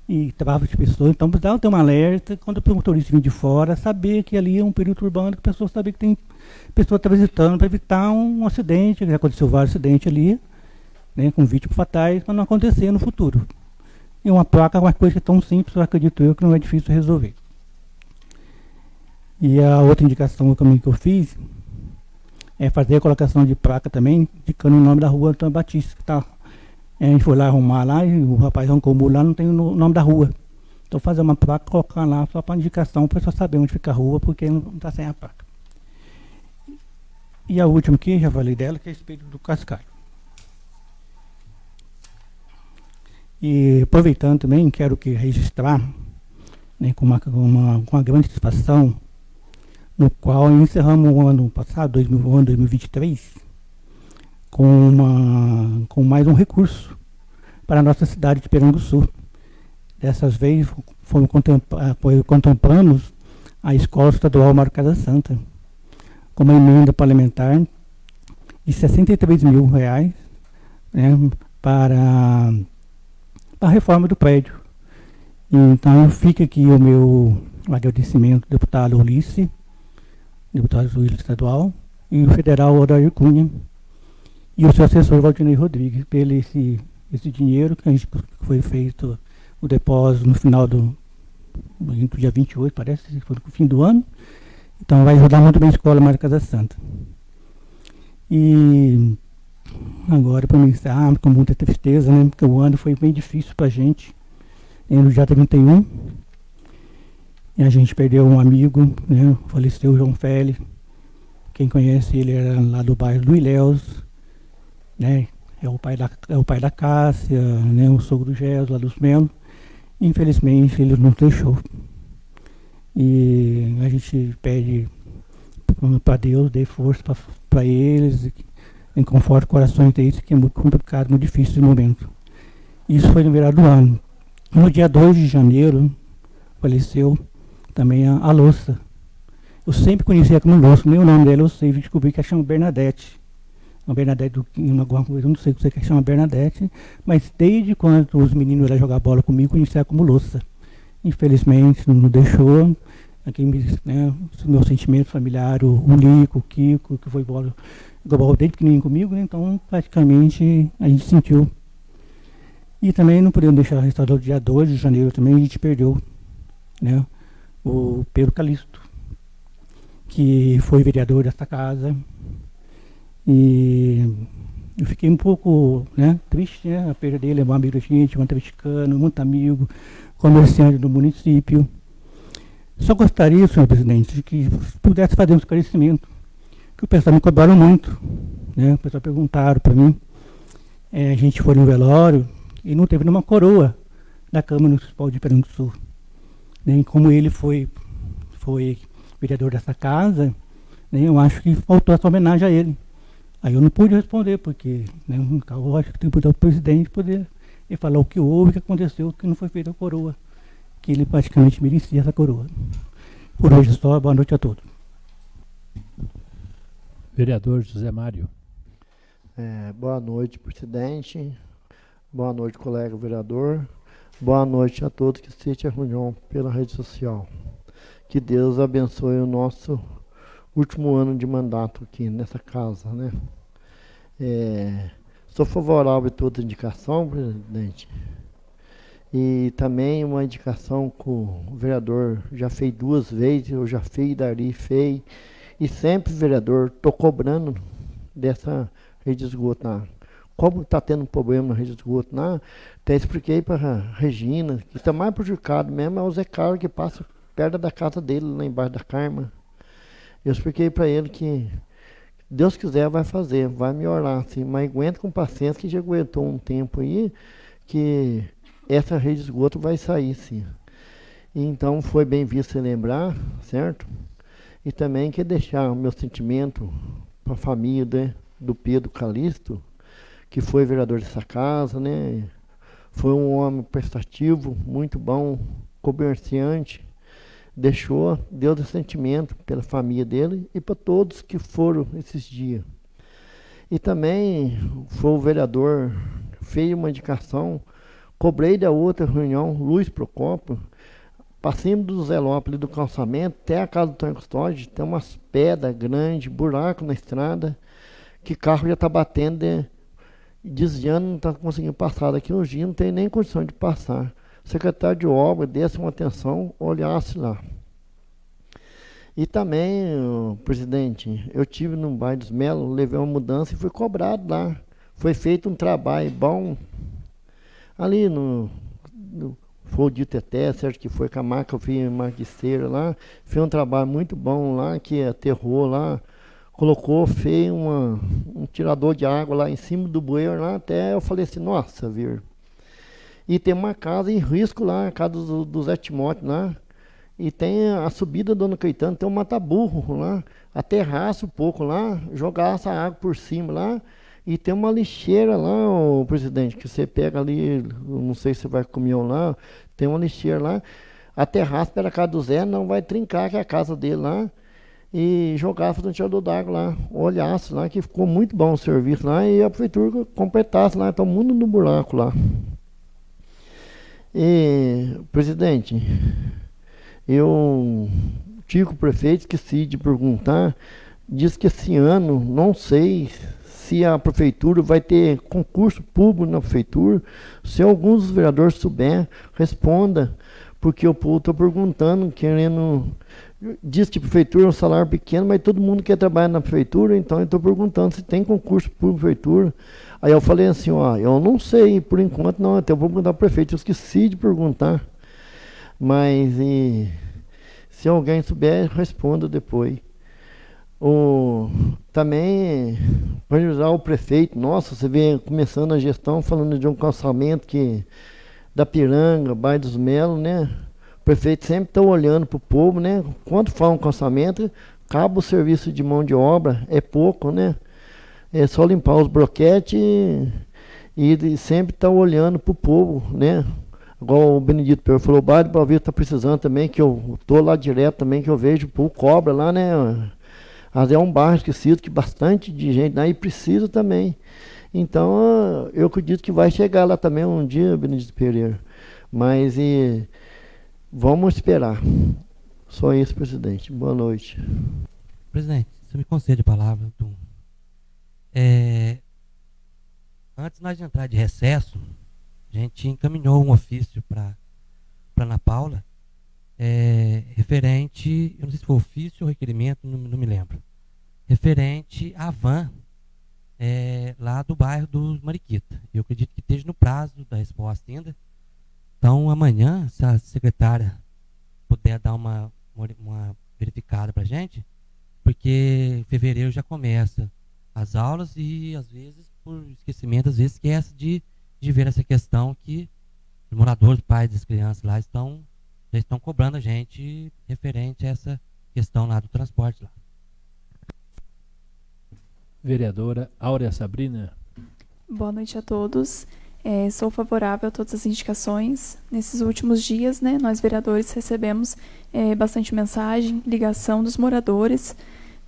e tráfego de pessoas, então precisava ter uma alerta quando o motorista vir de fora, saber que ali é um período urbano, que a pessoa saber que tem pessoa transitando para evitar um acidente, já aconteceu vários acidentes ali, né, com vítimas fatais, para não acontecer no futuro. E uma placa é uma coisa tão simples, eu acredito eu, que não é difícil resolver. E a outra indicação também que eu fiz é fazer a colocação de placa também, indicando o nome da rua Antônio Batista, que tá. A gente foi lá arrumar lá e o rapaz arrancou o muro lá, não tem o nome da rua. Então fazer uma placa, colocar lá só para indicação, para a pessoa saber onde fica a rua, porque não está sem a placa. E a última aqui, já falei dela, que é a respeito do cascalho. E aproveitando também, quero que registrar, né, com uma grande satisfação, no qual encerramos o ano passado, o ano 2023, com mais um recurso para a nossa cidade de Piranguçu. Dessas vezes contemplamos a Escola Estadual Mário Casa Santa, com uma emenda parlamentar de R$63 mil, né, para a reforma do prédio. Então fica aqui o meu agradecimento ao deputado Ulisses, deputado estadual, e o federal Odair Cunha, e o seu assessor Valdinei Rodrigues, pelo esse dinheiro que foi feito o depósito no final do dia 28, parece, foi no fim do ano. Então vai ajudar muito bem a Escola Mário Casa Santa. E agora, para mim, com muita tristeza, né, porque o ano foi bem difícil para a gente, no dia 31. E a gente perdeu um amigo, né, faleceu o João Félix. Quem conhece ele era lá do bairro do Ilhéus, né, é o pai da Cássia, né, o sogro do Gés, lá dos Melo. Infelizmente ele nos deixou. E a gente pede para Deus, dê força para eles, e conforte o coração deles, que é muito complicado, muito difícil esse momento. Isso foi no virado do ano. No dia 2 de janeiro, faleceu também a Louça. Eu sempre conhecia como Louça, nem o nome dela eu sei, descobri que ela chama Bernadette. Uma Bernadette, alguma coisa, eu não sei o que você quer chamar Bernadette, mas desde quando os meninos iam jogar bola comigo, conhecia como Louça. Infelizmente, não deixou, aqui, né, meu sentimento familiar, o Nico, o Kiko, que foi embora desde pequenininho comigo, né, então praticamente a gente sentiu. E também não podemos deixar restar o dia 2 de janeiro também, a gente perdeu, né, o Pedro Calixto, que foi vereador desta casa. E eu fiquei um pouco, né, triste, né, a perda dele, é um amigo da gente, um atleticano, muito amigo, comerciante do município. Só gostaria, senhor presidente, de que pudesse fazer um esclarecimento, que o pessoal me cobraram muito, né, o pessoal perguntaram para mim, a gente foi no velório e não teve nenhuma coroa da Câmara Municipal de Pernambuco Sul, né, e como ele foi vereador dessa casa, né, eu acho que faltou essa homenagem a ele. Aí eu não pude responder, porque, né, eu acho que tem que o presidente poder falar o que houve, o que aconteceu, que não foi feita a coroa, que ele praticamente merecia essa coroa. Por hoje só, boa noite a todos. Vereador José Mário. Boa noite, presidente. Boa noite, colega vereador. Boa noite a todos que assistem a reunião pela rede social. Que Deus abençoe o nosso último ano de mandato aqui nessa casa, né? Sou favorável a toda indicação, presidente. E também uma indicação que o vereador já fez 2 vezes, eu já fiz, Dari fez. E sempre, vereador, estou cobrando dessa rede de esgoto lá. Como está tendo um problema na rede de esgoto lá, até expliquei para a Regina, que está mais prejudicado mesmo é o Zé Carlos, que passa perto da casa dele, lá embaixo da Carma. Eu expliquei para ele que Deus quiser vai fazer, vai melhorar, assim, mas aguenta com paciência, que já aguentou um tempo aí, que essa rede de esgoto vai sair, sim. E então foi bem visto você lembrar, certo? E também quer deixar o meu sentimento para a família, né, do Pedro Calixto, que foi vereador dessa casa, né? Foi um homem prestativo, muito bom, comerciante. Deu de sentimento pela família dele e para todos que foram esses dias. E também foi o vereador, fez uma indicação, cobrei da outra reunião, Luiz Procópio, para cima do Zé Lopes, do calçamento, até a casa do Tonho Custódio, tem umas pedras grandes, buraco na estrada, que carro já está batendo, desviando, não está conseguindo passar. Daqui uns dias não tem nem condição de passar. O secretário de obra desse uma atenção, olhasse lá. E também, presidente, eu tive no bairro dos Melos, levei uma mudança e fui cobrado lá. Foi feito um trabalho bom ali foi o Dito Teté, certo que foi com a marca, eu vi marquiceira lá, fez um trabalho muito bom lá, que aterrou lá, fez um tirador de água lá em cima do bueiro lá, até eu falei assim, nossa, vir. E tem uma casa em risco lá, a casa do Zé Timóteo lá. E tem a subida do Dona Caetano, tem um mata-burro lá. Aterraça um pouco lá, jogar essa água por cima lá. E tem uma lixeira lá, ô, presidente, que você pega ali, não sei se você vai com o caminhão lá, tem uma lixeira lá. Aterraça pela casa do Zé, não vai trincar, que é a casa dele lá. E jogar no tirador d'água lá, olhasse lá, que ficou muito bom o serviço lá. E a prefeitura completasse lá, está o mundo no buraco lá. E, presidente, eu tive com o prefeito, esqueci de perguntar, diz que esse ano, não sei se a prefeitura vai ter concurso público na prefeitura. Se alguns dos vereadores souber, responda, porque eu estou perguntando, querendo... Diz que a prefeitura é um salário pequeno, mas todo mundo quer trabalhar na prefeitura, então eu estou perguntando se tem concurso público na prefeitura. Aí eu falei assim, ó, eu não sei, por enquanto não, até eu vou perguntar ao prefeito, eu esqueci de perguntar. Mas se alguém souber, responda depois. Também, para ajudar o prefeito, nossa, você vê começando a gestão falando de um calçamento da Piranga, bairro dos Melos, né? O prefeito sempre está olhando para o povo, né? Quando fala um calçamento, acaba o serviço de mão de obra, é pouco, né? É só limpar os broquetes e sempre está olhando para o povo, né? Igual o Benedito Pedro falou, o bairro do Balvito está precisando também, que eu estou lá direto também, que eu vejo o povo cobra lá, né? Mas é um bairro esquecido, que bastante de gente lá e precisa também. Então, eu acredito que vai chegar lá também um dia, Benedito Pereira. Mas vamos esperar. Só isso, presidente. Boa noite. Presidente, você me concede a palavra. Antes nós de entrar de recesso, a gente encaminhou um ofício para Ana Paula, referente, eu não sei se foi ofício ou requerimento, não me lembro, referente à van lá do bairro do Mariquita. Eu acredito que esteja no prazo da resposta ainda. Então, amanhã, se a secretária puder dar uma verificada para a gente, porque em fevereiro já começa as aulas e, às vezes, por esquecimento, às vezes esquece de ver essa questão que os moradores, pais das crianças lá já estão cobrando a gente referente a essa questão lá do transporte lá. Vereadora Áurea Sabrina. Boa noite a todos. Sou favorável a todas as indicações. Nesses últimos dias, né, nós vereadores recebemos bastante mensagem, ligação dos moradores,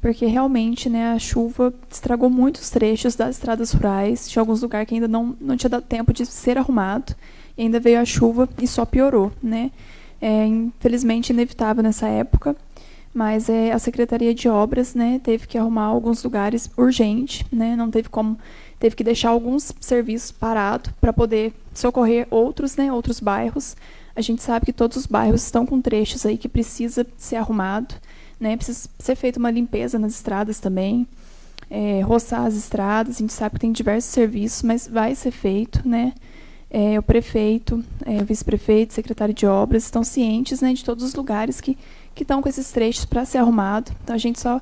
porque realmente, né, a chuva estragou muitos trechos das estradas rurais. Tinha alguns lugares que ainda não tinha dado tempo de ser arrumado, e ainda veio a chuva e só piorou, né? Infelizmente inevitável nessa época, mas a Secretaria de Obras, né, teve que arrumar alguns lugares urgente, né? Não teve como, teve que deixar alguns serviços parados para poder socorrer outros, né, outros bairros. A gente sabe que todos os bairros estão com trechos aí que precisa ser arrumado, né? Precisa ser feita uma limpeza nas estradas também, roçar as estradas. A gente sabe que tem diversos serviços, mas vai ser feito, né? O prefeito, o vice-prefeito, secretário de obras estão cientes, né, de todos os lugares que estão com esses trechos para ser arrumado. Então a gente só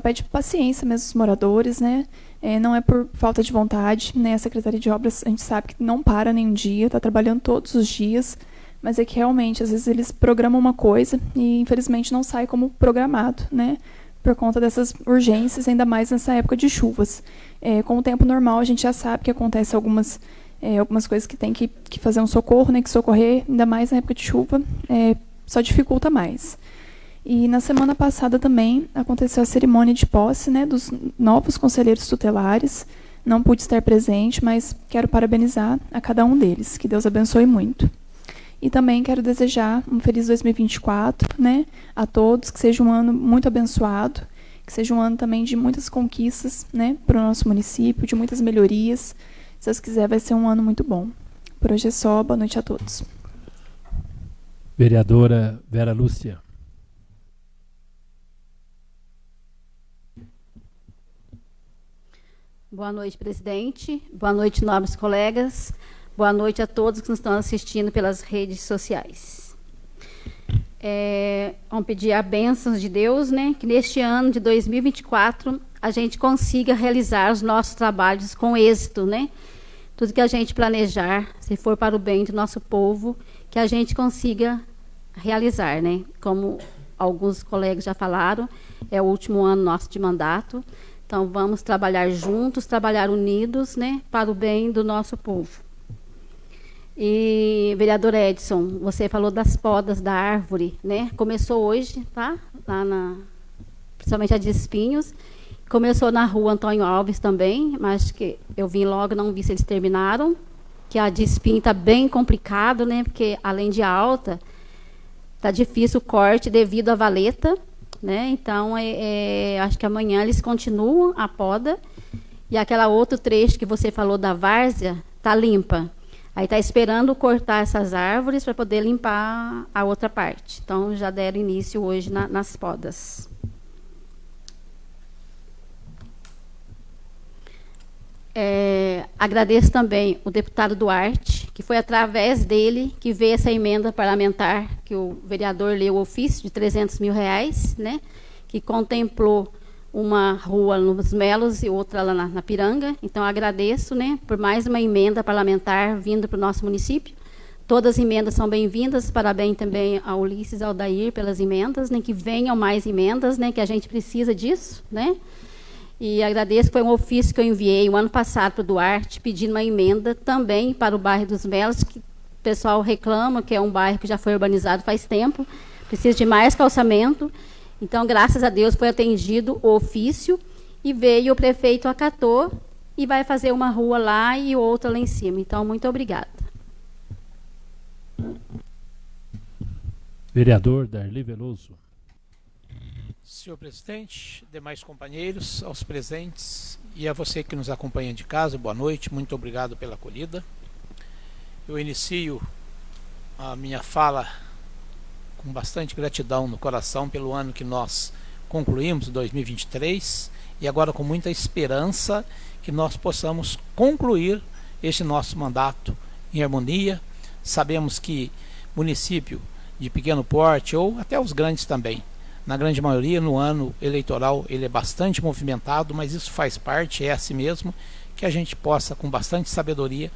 pede paciência mesmo aos moradores, né? Não é por falta de vontade, né? A Secretaria de Obras, a gente sabe que não para nenhum dia, está trabalhando todos os dias, mas é que realmente às vezes eles programam uma coisa e infelizmente não sai como programado, né? Por conta dessas urgências, ainda mais nessa época de chuvas. Com o tempo normal, a gente já sabe que acontece algumas coisas que tem que fazer um socorro, né, que socorrer, ainda mais na época de chuva, só dificulta mais. E na semana passada também aconteceu a cerimônia de posse, né, dos novos conselheiros tutelares. Não pude estar presente, mas quero parabenizar a cada um deles. Que Deus abençoe muito. E também quero desejar um feliz 2024, né, a todos, que seja um ano muito abençoado, que seja um ano também de muitas conquistas, né, para o nosso município, de muitas melhorias. Se Deus quiser, vai ser um ano muito bom. Por hoje é só. Boa noite a todos. Vereadora Vera Lúcia. Boa noite, presidente. Boa noite, nobres colegas. Boa noite a todos que nos estão assistindo pelas redes sociais. Vamos pedir a bênção de Deus, né, que neste ano de 2024 a gente consiga realizar os nossos trabalhos com êxito, né? Tudo que a gente planejar, se for para o bem do nosso povo, que a gente consiga realizar, né? Como alguns colegas já falaram, é o último ano nosso de mandato, então vamos trabalhar juntos, trabalhar unidos, né, para o bem do nosso povo. E, vereador Edson, você falou das podas da árvore, né? Começou hoje, tá? Lá principalmente a de espinhos. Começou na rua Antônio Alves também, mas que eu vim logo, não vi se eles terminaram. Que a de espinho está bem complicado, né? Porque além de alta, está difícil o corte devido à valeta, né? Então, acho que amanhã eles continuam a poda. E aquela outro trecho que você falou da várzea está limpa. Aí está esperando cortar essas árvores para poder limpar a outra parte. Então, já deram início hoje nas podas. Agradeço também o deputado Duarte, que foi através dele que veio essa emenda parlamentar, que o vereador leu o ofício de R$300 mil, né, que contemplou uma rua nos Melos e outra lá na Piranga. Então, agradeço, né, por mais uma emenda parlamentar vindo para o nosso município. Todas as emendas são bem-vindas. Parabéns também ao Ulisses e ao Dair pelas emendas, né, que venham mais emendas, né, que a gente precisa disso, né. E agradeço, foi um ofício que eu enviei o ano passado para o Duarte, pedindo uma emenda também para o bairro dos Melos, que o pessoal reclama, que é um bairro que já foi urbanizado faz tempo, precisa de mais calçamento. Então, graças a Deus, foi atendido o ofício e veio o prefeito acatou e vai fazer uma rua lá e outra lá em cima. Então, muito obrigada. Vereador Darli Veloso. Senhor presidente, demais companheiros, aos presentes e a você que nos acompanha de casa, boa noite, muito obrigado pela acolhida. Eu inicio a minha fala com bastante gratidão no coração pelo ano que nós concluímos, 2023, e agora com muita esperança que nós possamos concluir este nosso mandato em harmonia. Sabemos que município de pequeno porte, ou até os grandes também, na grande maioria, no ano eleitoral, ele é bastante movimentado, mas isso faz parte, é assim mesmo, que a gente possa, com bastante sabedoria,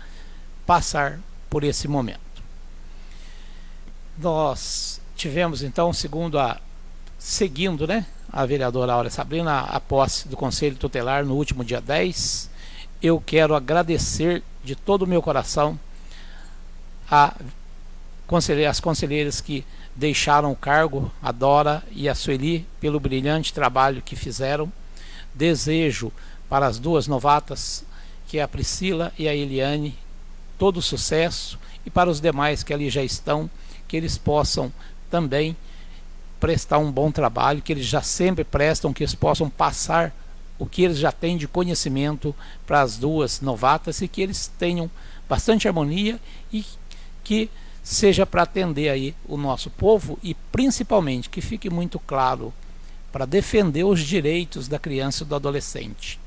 passar por esse momento. Nós tivemos, então, seguindo, né, a vereadora Áurea Sabrina, a posse do Conselho Tutelar no último dia 10. Eu quero agradecer de todo o meu coração as conselheiras que deixaram o cargo, a Dora e a Sueli, pelo brilhante trabalho que fizeram. Desejo para as duas novatas, que é a Priscila e a Eliane, todo sucesso, e para os demais que ali já estão, que eles possam também prestar um bom trabalho, que eles já sempre prestam, que eles possam passar o que eles já têm de conhecimento para as duas novatas, e que eles tenham bastante harmonia e que seja para atender aí o nosso povo, e principalmente que fique muito claro, para defender os direitos da criança e do adolescente.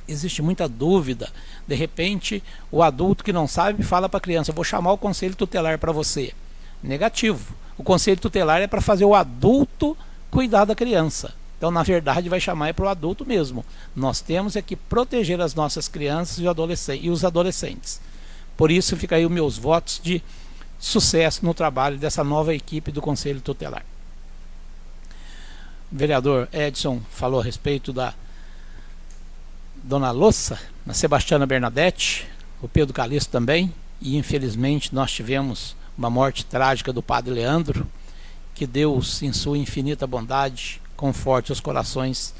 Existe muita dúvida, de repente o adulto que não sabe fala para a criança: eu vou chamar o conselho tutelar para você. Negativo, o conselho tutelar é para fazer o adulto cuidar da criança. Então, na verdade, vai chamar para o adulto mesmo. Nós temos é que proteger as nossas crianças e os adolescentes. Por isso fica aí os meus votos de sucesso no trabalho dessa nova equipe do Conselho Tutelar. O vereador Edson falou a respeito da Dona Lossa, a Sebastiana Bernadette, o Pedro Calixto também, e infelizmente nós tivemos uma morte trágica do Padre Leandro. Que Deus, em sua infinita bondade, conforte os corações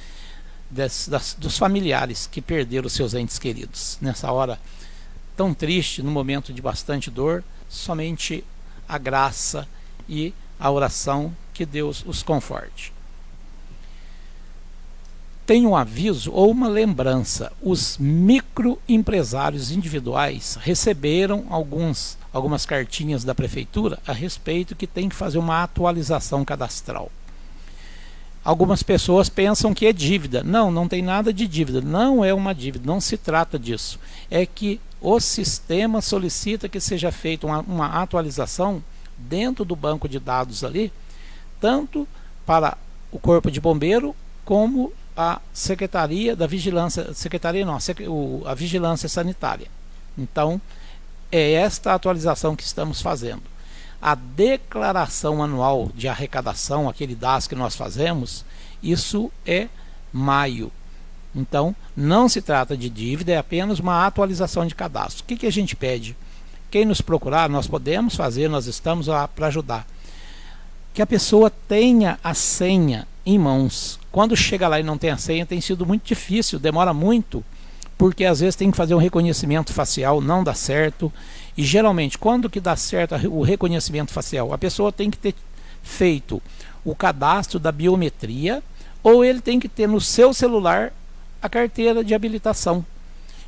dos familiares que perderam seus entes queridos. Nessa hora tão triste, num momento de bastante dor, somente a graça e a oração, que Deus os conforte. Tem um aviso ou uma lembrança: os microempresários individuais receberam algumas cartinhas da prefeitura a respeito que tem que fazer uma atualização cadastral. Algumas pessoas pensam que é dívida. Não, não tem nada de dívida, não é uma dívida, não se trata disso. É que o sistema solicita que seja feita uma atualização dentro do banco de dados ali, tanto para o Corpo de Bombeiro como a Secretaria da Vigilância, a Vigilância Sanitária. Então, é esta atualização que estamos fazendo. A declaração anual de arrecadação, aquele DAS que nós fazemos, isso é maio. Então, não se trata de dívida, é apenas uma atualização de cadastro. O que a gente pede? Quem nos procurar, nós podemos fazer, nós estamos lá para ajudar. Que a pessoa tenha a senha em mãos. Quando chega lá e não tem a senha, tem sido muito difícil, demora muito, porque às vezes tem que fazer um reconhecimento facial, não dá certo. E geralmente, quando que dá certo o reconhecimento facial? A pessoa tem que ter feito o cadastro da biometria, ou ele tem que ter no seu celular a carteira de habilitação.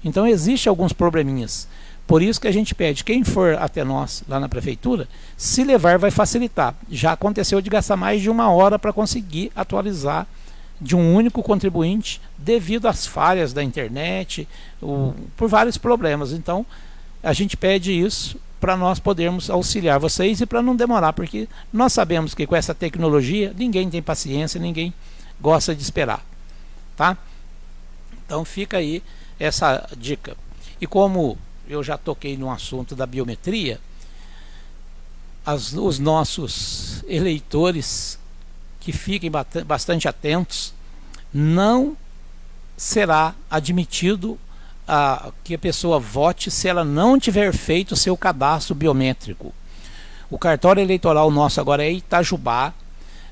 Então existem alguns probleminhas. Por isso que a gente pede, quem for até nós lá na prefeitura, se levar vai facilitar. Já aconteceu de gastar mais de 1 hora para conseguir atualizar de um único contribuinte, devido às falhas da internet, por vários problemas. Então, a gente pede isso para nós podermos auxiliar vocês e para não demorar, porque nós sabemos que com essa tecnologia ninguém tem paciência, ninguém gosta de esperar, tá? Então fica aí essa dica. E como eu já toquei no assunto da biometria, os nossos eleitores que fiquem bastante atentos, não será admitido que a pessoa vote se ela não tiver feito o seu cadastro biométrico. O cartório eleitoral nosso agora é Itajubá,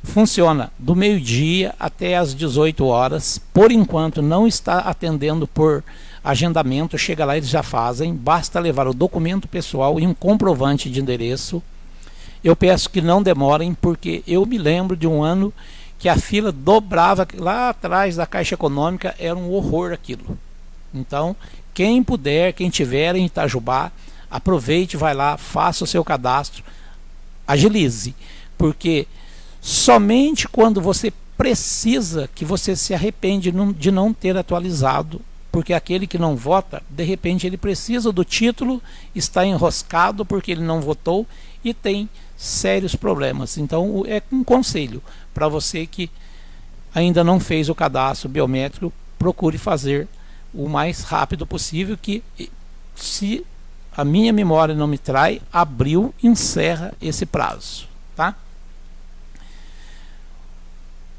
funciona do meio-dia até às 18 horas, por enquanto não está atendendo por agendamento, chega lá, eles já fazem, basta levar o documento pessoal e um comprovante de endereço. Eu peço que não demorem, porque eu me lembro de um ano que a fila dobrava lá atrás da Caixa Econômica, era um horror aquilo. Então, quem puder, quem tiver em Itajubá, aproveite, vai lá, faça o seu cadastro, agilize, porque somente quando você precisa que você se arrepende de não ter atualizado, porque aquele que não vota, de repente ele precisa do título, está enroscado porque ele não votou e tem sérios problemas. Então é um conselho para você que ainda não fez o cadastro biométrico, procure fazer o mais rápido possível, que se a minha memória não me trai, abril encerra esse prazo, tá?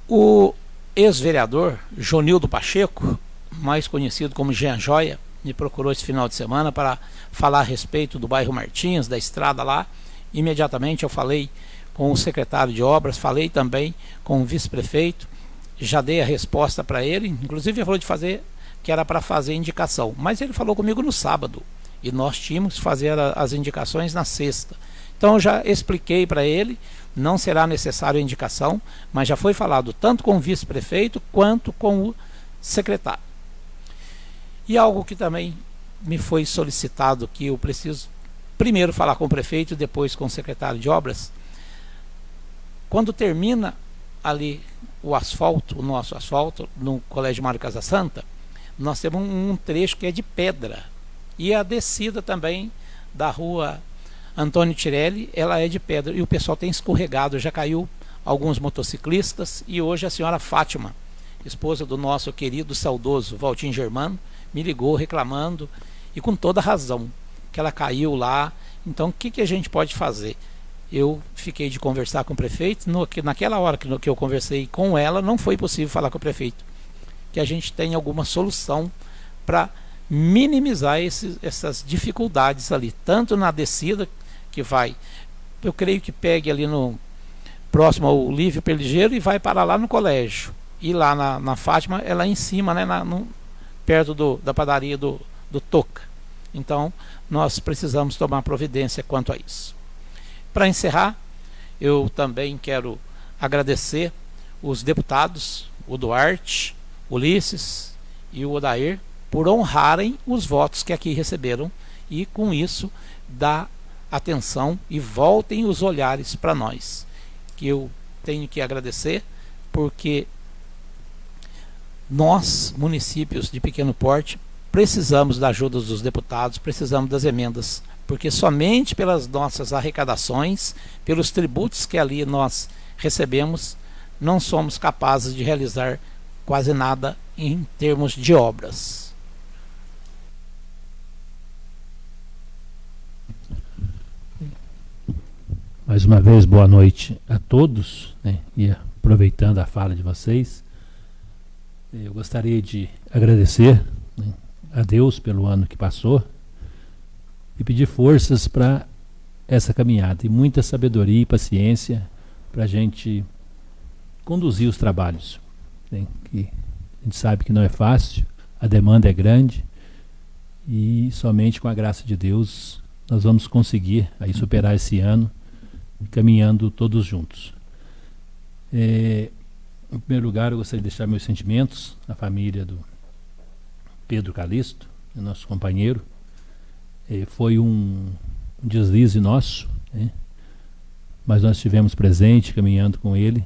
O ex-vereador Jonildo Pacheco, mais conhecido como Jean Joia, me procurou esse final de semana para falar a respeito do bairro Martins, da estrada lá. Imediatamente eu falei com o secretário de obras, falei também com o vice-prefeito, já dei a resposta para ele, inclusive ele falou de fazer, que era para fazer indicação, mas ele falou comigo no sábado e nós tínhamos que fazer as indicações na sexta. Então eu já expliquei para ele, não será necessário a indicação, mas já foi falado tanto com o vice-prefeito quanto com o secretário. E algo que também me foi solicitado, que eu preciso primeiro falar com o prefeito e depois com o secretário de obras. Quando termina ali o asfalto, o nosso asfalto, no Colégio Mário Casa Santa, nós temos um trecho que é de pedra. E a descida também da rua Antônio Tirelli, ela é de pedra. E o pessoal tem escorregado, já caiu alguns motociclistas. E hoje a senhora Fátima, esposa do nosso querido, saudoso Valtim Germano, me ligou reclamando, e com toda razão, que ela caiu lá. Então o que a gente pode fazer? Eu fiquei de conversar com o prefeito, naquela hora que eu conversei com ela, não foi possível falar com o prefeito, que a gente tem alguma solução para minimizar essas dificuldades ali, tanto na descida, que vai, eu creio que pegue ali no próximo ao Lívio Perligeiro e vai parar lá no colégio, e lá na Fátima é lá em cima, né, perto da padaria do Toca. Então nós precisamos tomar providência quanto a isso. Para encerrar, eu também quero agradecer os deputados, o Duarte, Ulisses e o Odair, por honrarem os votos que aqui receberam, e com isso dá atenção e voltem os olhares para nós, que eu tenho que agradecer, porque nós, municípios de pequeno porte, precisamos da ajuda dos deputados, precisamos das emendas, porque somente pelas nossas arrecadações, pelos tributos que ali nós recebemos, não somos capazes de realizar quase nada em termos de obras. Mais uma vez, boa noite a todos, né? E aproveitando a fala de vocês, eu gostaria de agradecer, né, a Deus pelo ano que passou e pedir forças para essa caminhada e muita sabedoria e paciência para a gente conduzir os trabalhos, né? Que a gente sabe que não é fácil, a demanda é grande e somente com a graça de Deus nós vamos conseguir aí superar esse ano, caminhando todos juntos. Em primeiro lugar, eu gostaria de deixar meus sentimentos à família do Pedro Calixto, nosso companheiro. Foi um deslize nosso, né? Mas nós estivemos presentes, caminhando com ele,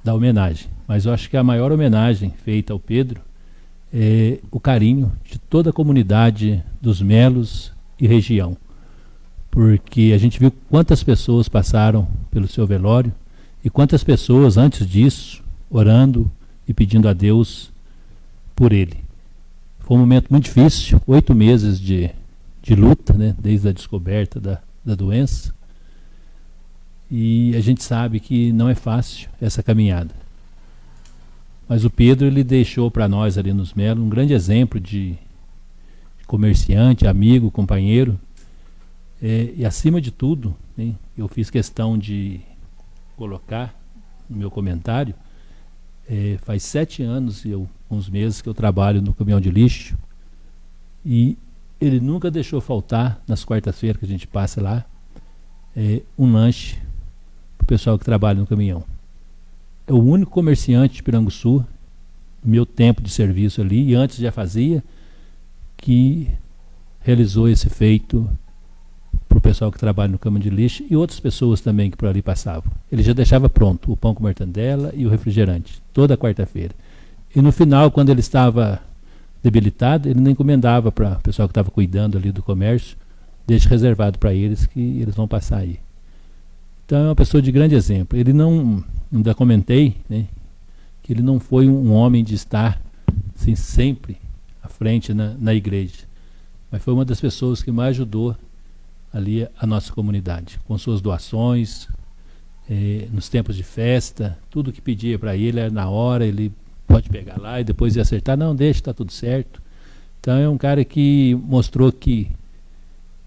da homenagem. Mas eu acho que a maior homenagem feita ao Pedro é o carinho de toda a comunidade dos Melos e região, porque a gente viu quantas pessoas passaram pelo seu velório e quantas pessoas antes disso orando e pedindo a Deus por ele. Foi um momento muito difícil, 8 meses de luta, né, desde a descoberta da doença, e a gente sabe que não é fácil essa caminhada. Mas o Pedro, ele deixou para nós ali nos Melos um grande exemplo de comerciante, amigo, companheiro. E acima de tudo, né, eu fiz questão de colocar no meu comentário, faz 7 anos e uns meses que eu trabalho no caminhão de lixo, e ele nunca deixou faltar, nas quartas-feiras que a gente passa lá, um lanche para o pessoal que trabalha no caminhão. é o único comerciante de Piranguçu, no meu tempo de serviço ali, e antes já fazia, que realizou esse feito para o pessoal que trabalha no caminhão de lixo e outras pessoas também que por ali passavam. Ele já deixava pronto o pão com mortandela e o refrigerante, toda quarta-feira. E no final, quando ele estava debilitado, ele não encomendava para o pessoal que estava cuidando ali do comércio, deixa reservado para eles que eles vão passar aí. Então é uma pessoa de grande exemplo. Ele ainda comentei, né, que ele não foi um homem de estar assim, sempre à frente na igreja, mas foi uma das pessoas que mais ajudou ali a nossa comunidade, com suas doações, nos tempos de festa, tudo que pedia para ele era na hora, ele pode pegar lá e depois ia acertar, não, deixa, está tudo certo. Então é um cara que mostrou que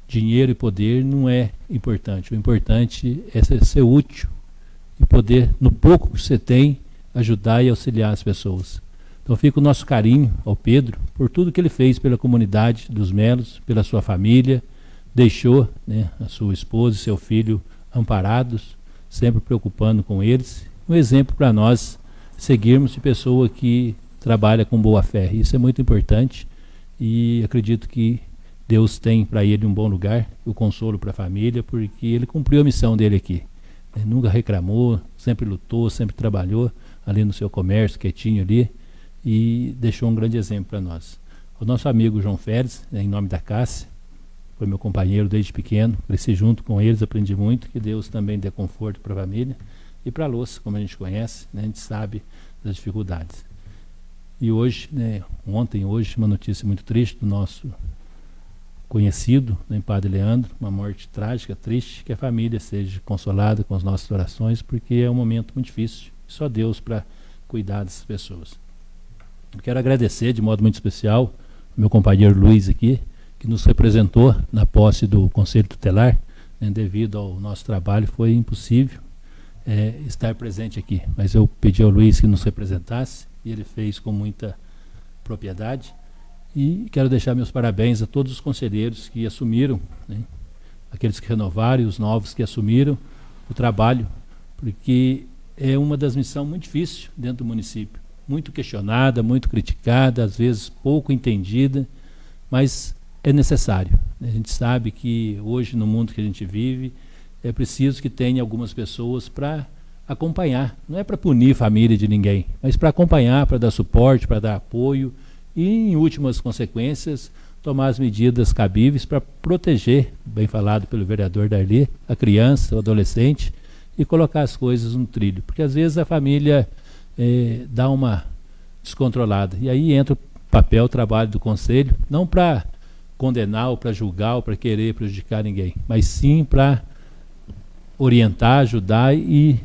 dinheiro e poder não é importante, o importante é ser útil e poder, no pouco que você tem, ajudar e auxiliar as pessoas. Então fica o nosso carinho ao Pedro por tudo que ele fez pela comunidade dos Melos, pela sua família, deixou, né, a sua esposa e seu filho amparados, sempre preocupando com eles. Um exemplo para nós seguirmos de pessoa que trabalha com boa fé. Isso é muito importante e acredito que Deus tem para ele um bom lugar, o consolo para a família, porque ele cumpriu a missão dele aqui. Ele nunca reclamou, sempre lutou, sempre trabalhou ali no seu comércio, quietinho ali, e deixou um grande exemplo para nós. O nosso amigo João Félix, em nome da Cássia, foi meu companheiro desde pequeno, cresci junto com eles, aprendi muito, que Deus também dê conforto para a família e para a Lúcia, como a gente conhece, né, a gente sabe das dificuldades. E hoje, né, hoje, uma notícia muito triste do nosso conhecido, né, Padre Leandro, uma morte trágica, triste, que a família seja consolada com as nossas orações, porque é um momento muito difícil, só Deus para cuidar dessas pessoas. Eu quero agradecer de modo muito especial ao meu companheiro Luiz aqui, que nos representou na posse do Conselho Tutelar, né, devido ao nosso trabalho foi impossível estar presente aqui, mas eu pedi ao Luiz que nos representasse e ele fez com muita propriedade. E quero deixar meus parabéns a todos os conselheiros que assumiram, né, aqueles que renovaram e os novos que assumiram o trabalho, porque é uma das missões muito difíceis dentro do município, muito questionada, muito criticada, às vezes pouco entendida, mas é necessário. A gente sabe que hoje no mundo que a gente vive é preciso que tenha algumas pessoas para acompanhar, não é para punir a família de ninguém, mas para acompanhar, para dar suporte, para dar apoio e, em últimas consequências, tomar as medidas cabíveis para proteger, bem falado pelo vereador Darli, a criança, o adolescente, e colocar as coisas no trilho, porque às vezes a família dá uma descontrolada, e aí entra o papel, o trabalho do conselho, não para condenar ou para julgar ou para querer prejudicar ninguém, mas sim para orientar, ajudar e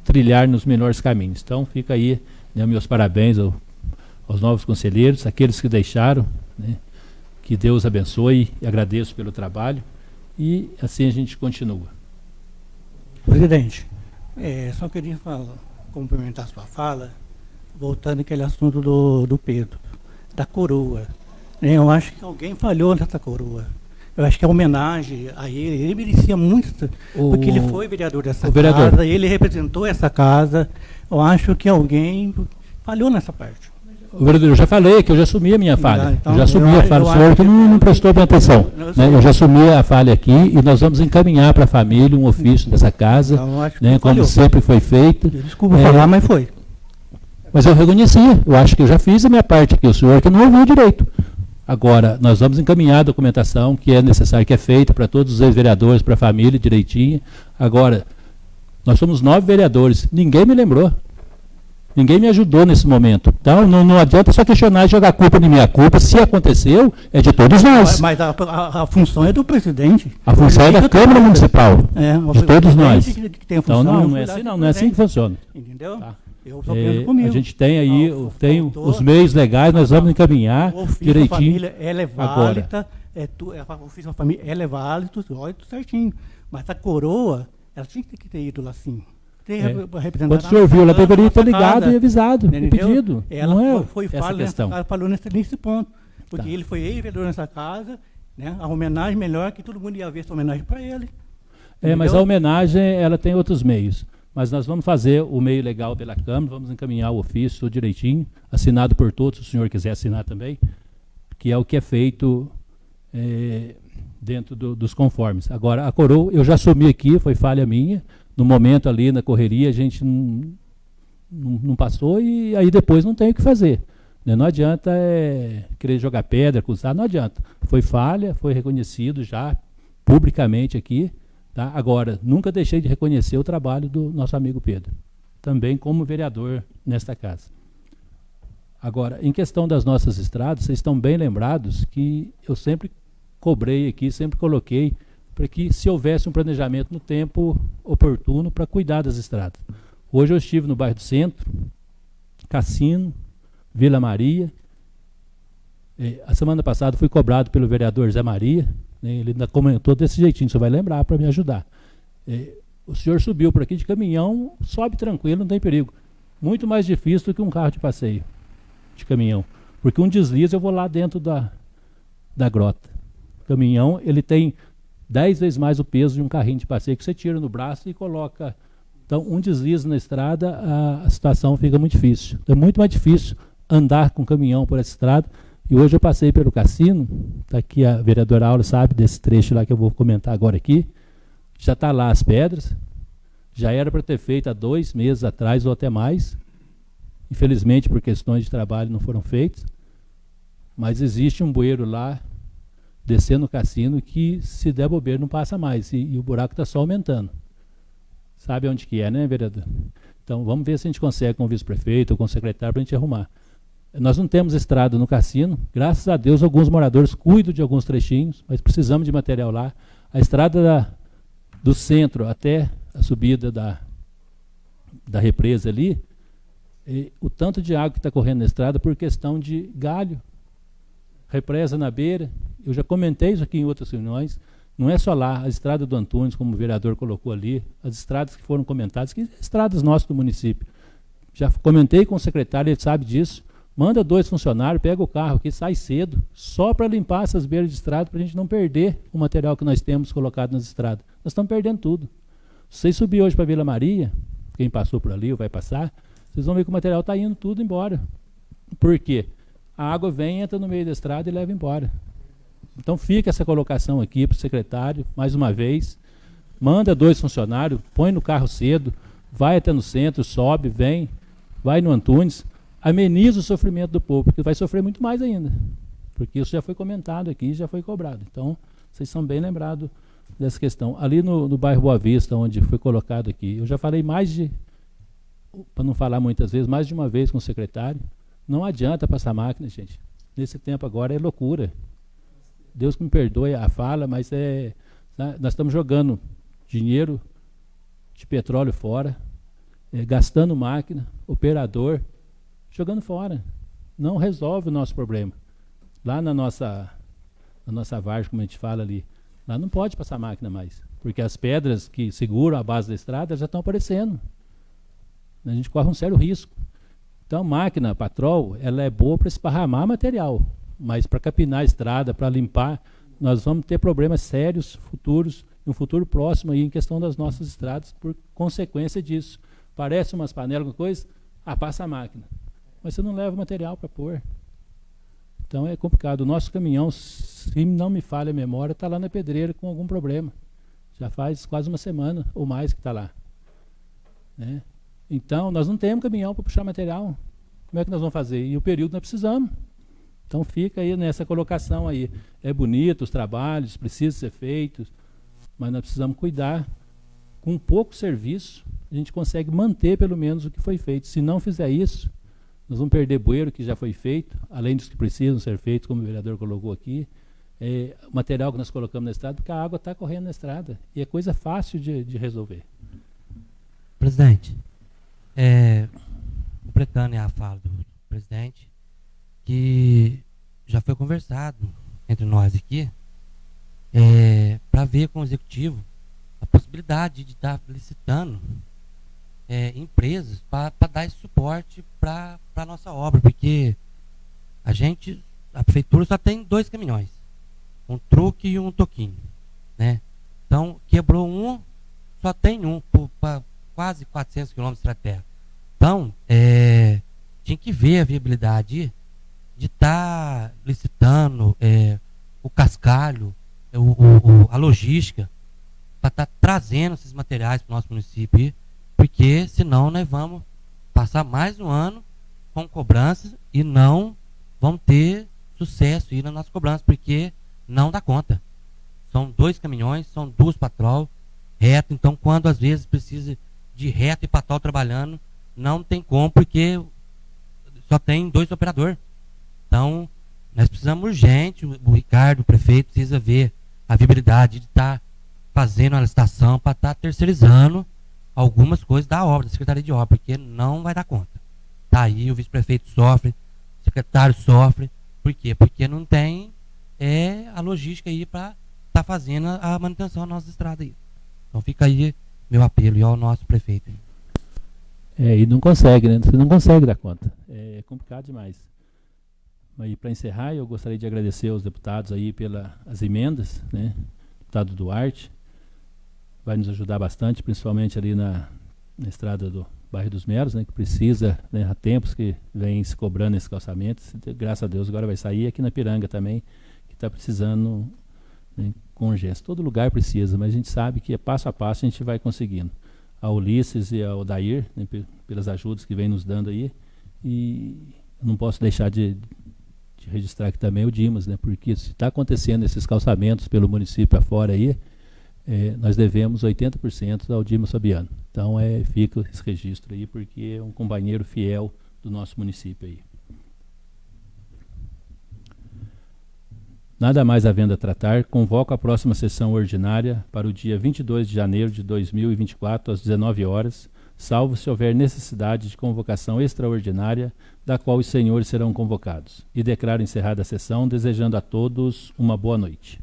trilhar nos melhores caminhos. Então fica aí, né, meus parabéns aos novos conselheiros, aqueles que deixaram, né, que Deus abençoe, e agradeço pelo trabalho e assim a gente continua. Presidente, só queria complementar a sua fala, voltando àquele assunto do Pedro, da coroa. Eu acho que alguém falhou nessa coroa. Eu acho que a homenagem a ele merecia muito, porque ele foi vereador dessa casa, ele representou essa casa. Eu acho que alguém falhou nessa parte. O vereador, eu já falei que eu já assumi a minha falha. Então, eu já assumi a falha, o senhor que não prestou bem atenção. Né? Eu já assumi a falha aqui e nós vamos encaminhar para a família um ofício dessa casa, então, né, como sempre foi feito. Desculpa falar, mas foi. Mas eu reconheci, eu acho que eu já fiz a minha parte aqui, o senhor que não ouviu direito. Agora, nós vamos encaminhar a documentação que é necessária, que é feita para todos os ex-vereadores, para a família, direitinho. Agora, nós somos 9 vereadores, ninguém me lembrou. Ninguém me ajudou nesse momento. Então, não adianta só questionar e jogar a culpa na minha culpa. Se aconteceu, é de todos nós. Mas a função é do presidente. A função é da Câmara Municipal, de todos nós. Que tem a função, então, não é assim, não é assim que funciona. Entendeu? Tá. Eu só penso comigo. A gente tem aí, os meios legais, nós vamos encaminhar direitinho. A família é válida, o ofício da família é válido, tudo certinho. Mas a coroa, ela tinha que ter ido lá sim. Quando o senhor viu, ela deveria ter ligado e avisado, e pedido. Ela não foi essa questão. Ela falou nesse ponto, porque ele foi vereador nessa casa, né? A homenagem melhor que todo mundo ia ver essa homenagem para ele. Mas a homenagem, ela tem outros meios. mas nós vamos fazer o meio legal pela Câmara, vamos encaminhar o ofício tudo direitinho, assinado por todos, se o senhor quiser assinar também, que é o que é feito dentro dos conformes. Agora, a coroa, eu já assumi aqui, foi falha minha, no momento ali, na correria, a gente não passou e aí depois não tem o que fazer. Né? Não adianta querer jogar pedra, acusar, não adianta. Foi falha, foi reconhecido já publicamente aqui. Tá? Agora, nunca deixei de reconhecer o trabalho do nosso amigo Pedro, também como vereador nesta casa. Agora, em questão das nossas estradas, vocês estão bem lembrados que eu sempre cobrei aqui, sempre coloquei para que se houvesse um planejamento no tempo oportuno para cuidar das estradas. Hoje eu estive no bairro do Centro, Cassino, Vila Maria. A semana passada fui cobrado pelo vereador Zé Maria, né, ele ainda comentou desse jeitinho, você vai lembrar para me ajudar. O senhor subiu por aqui de caminhão, sobe tranquilo, não tem perigo. Muito mais difícil do que um carro de passeio de caminhão, porque um deslize eu vou lá dentro da grota. O caminhão, ele tem 10 vezes mais o peso de um carrinho de passeio que você tira no braço e coloca. Então, um deslize na estrada, a situação fica muito difícil. Então, é muito mais difícil andar com caminhão por essa estrada. E hoje eu passei pelo Cassino, está aqui a vereadora Aula, sabe desse trecho lá que eu vou comentar agora aqui. Já está lá as pedras, já era para ter feito há 2 meses atrás ou até mais. Infelizmente, por questões de trabalho, não foram feitos. Mas existe um bueiro lá, descendo o Cassino, que se der bobeira não passa mais. E o buraco está só aumentando. Sabe onde que é, né, vereador? Então, vamos ver se a gente consegue com o vice-prefeito ou com o secretário para a gente arrumar. Nós não temos estrada no Cassino. Graças a Deus, alguns moradores cuidam de alguns trechinhos, mas precisamos de material lá. A estrada do centro até a subida da represa ali, o tanto de água que está correndo na estrada por questão de galho, represa na beira. Eu já comentei isso aqui em outras reuniões. Não é só lá, a estrada do Antunes, como o vereador colocou ali, as estradas que foram comentadas, que estradas nossas do município. Já comentei com o secretário, ele sabe disso. Manda 2 funcionários, pega o carro aqui, sai cedo, só para limpar essas beiras de estrada, para a gente não perder o material que nós temos colocado nas estradas. Nós estamos perdendo tudo. Se vocês subirem hoje para Vila Maria, quem passou por ali ou vai passar, vocês vão ver que o material está indo tudo embora. Por quê? A água vem, entra no meio da estrada e leva embora. Então fica essa colocação aqui para o secretário, mais uma vez. Manda 2 funcionários, põe no carro cedo, vai até no centro, sobe, vem, vai no Antunes, ameniza o sofrimento do povo, porque vai sofrer muito mais ainda. Porque isso já foi comentado aqui, já foi cobrado. Então, vocês são bem lembrados dessa questão. Ali no bairro Boa Vista, onde foi colocado aqui, eu já falei para não falar muitas vezes, mais de uma vez com o secretário, não adianta passar máquina, gente. Nesse tempo agora é loucura. Deus que me perdoe a fala, mas nós estamos jogando dinheiro de petróleo fora, gastando máquina, operador, jogando fora. Não resolve o nosso problema. Lá na nossa vargem, como a gente fala ali, lá não pode passar máquina mais, porque as pedras que seguram a base da estrada já estão aparecendo. A gente corre um sério risco. Então, máquina, patrol, ela é boa para esparramar material, mas para capinar a estrada, para limpar, nós vamos ter problemas sérios futuros, um futuro próximo aí em questão das nossas estradas, por consequência disso. Parece umas panelas, alguma coisa, passa a máquina. Mas você não leva material para pôr. Então é complicado. O nosso caminhão, se não me falha a memória, está lá na pedreira com algum problema. Já faz quase uma semana ou mais que está lá. Né? Então, nós não temos caminhão para puxar material. Como é que nós vamos fazer? E o período nós precisamos. Então fica aí nessa colocação aí. É bonito os trabalhos, precisam ser feitos, mas nós precisamos cuidar. Com pouco serviço, a gente consegue manter pelo menos o que foi feito. Se não fizer isso, nós vamos perder bueiro que já foi feito, além dos que precisam ser feitos, como o vereador colocou aqui. O material que nós colocamos na estrada, porque a água está correndo na estrada. E é coisa fácil de resolver. Presidente, completando a fala do presidente, que já foi conversado entre nós aqui, para ver com o executivo a possibilidade de estar licitando empresas para dar esse suporte para a nossa obra, porque a prefeitura só tem 2 caminhões, um truque e um toquinho, né? Então quebrou um, só tem um quase 400 quilômetros de estrada de terra. Então, tinha que ver a viabilidade de estar licitando o cascalho, a logística, para estar trazendo esses materiais para o nosso município, porque senão nós vamos passar mais um ano com cobranças e não vamos ter sucesso aí na nossa cobrança, porque não dá conta. São 2 caminhões, são 2 patrol, reto, então quando às vezes precisa de reto e patrol trabalhando, não tem como, porque só tem 2 operadores. Então, nós precisamos urgente, o Ricardo, o prefeito, precisa ver a viabilidade de estar fazendo a licitação para estar terceirizando algumas coisas da obra, da Secretaria de Obra, porque não vai dar conta. Tá aí, o vice-prefeito sofre, o secretário sofre. Por quê? Porque não tem a logística aí para estar fazendo a manutenção da nossa estrada aí. Então fica aí meu apelo e ao nosso prefeito. E não consegue, né? Você não consegue dar conta. É complicado demais. Mas para encerrar, eu gostaria de agradecer aos deputados aí pelas emendas, né? O deputado Duarte vai nos ajudar bastante, principalmente ali na estrada do bairro dos Meros, né? Que precisa, né? Há tempos que vem se cobrando esse calçamento. Graças a Deus agora vai sair. Aqui na Piranga também, que está precisando, né? Com urgência. Todo lugar precisa, mas a gente sabe que passo a passo a gente vai conseguindo. A Ulisses e ao Dair, né? Pelas ajudas que vem nos dando aí. E não posso deixar de registrar aqui também o Dimas, né? Porque se está acontecendo esses calçamentos pelo município afora aí, nós devemos 80% ao Dimas Fabiano. Então fica esse registro aí, porque é um companheiro fiel do nosso município aí. Nada mais havendo a tratar, convoco a próxima sessão ordinária para o dia 22 de janeiro de 2024, às 19 horas, salvo se houver necessidade de convocação extraordinária, da qual os senhores serão convocados. E declaro encerrada a sessão, desejando a todos uma boa noite.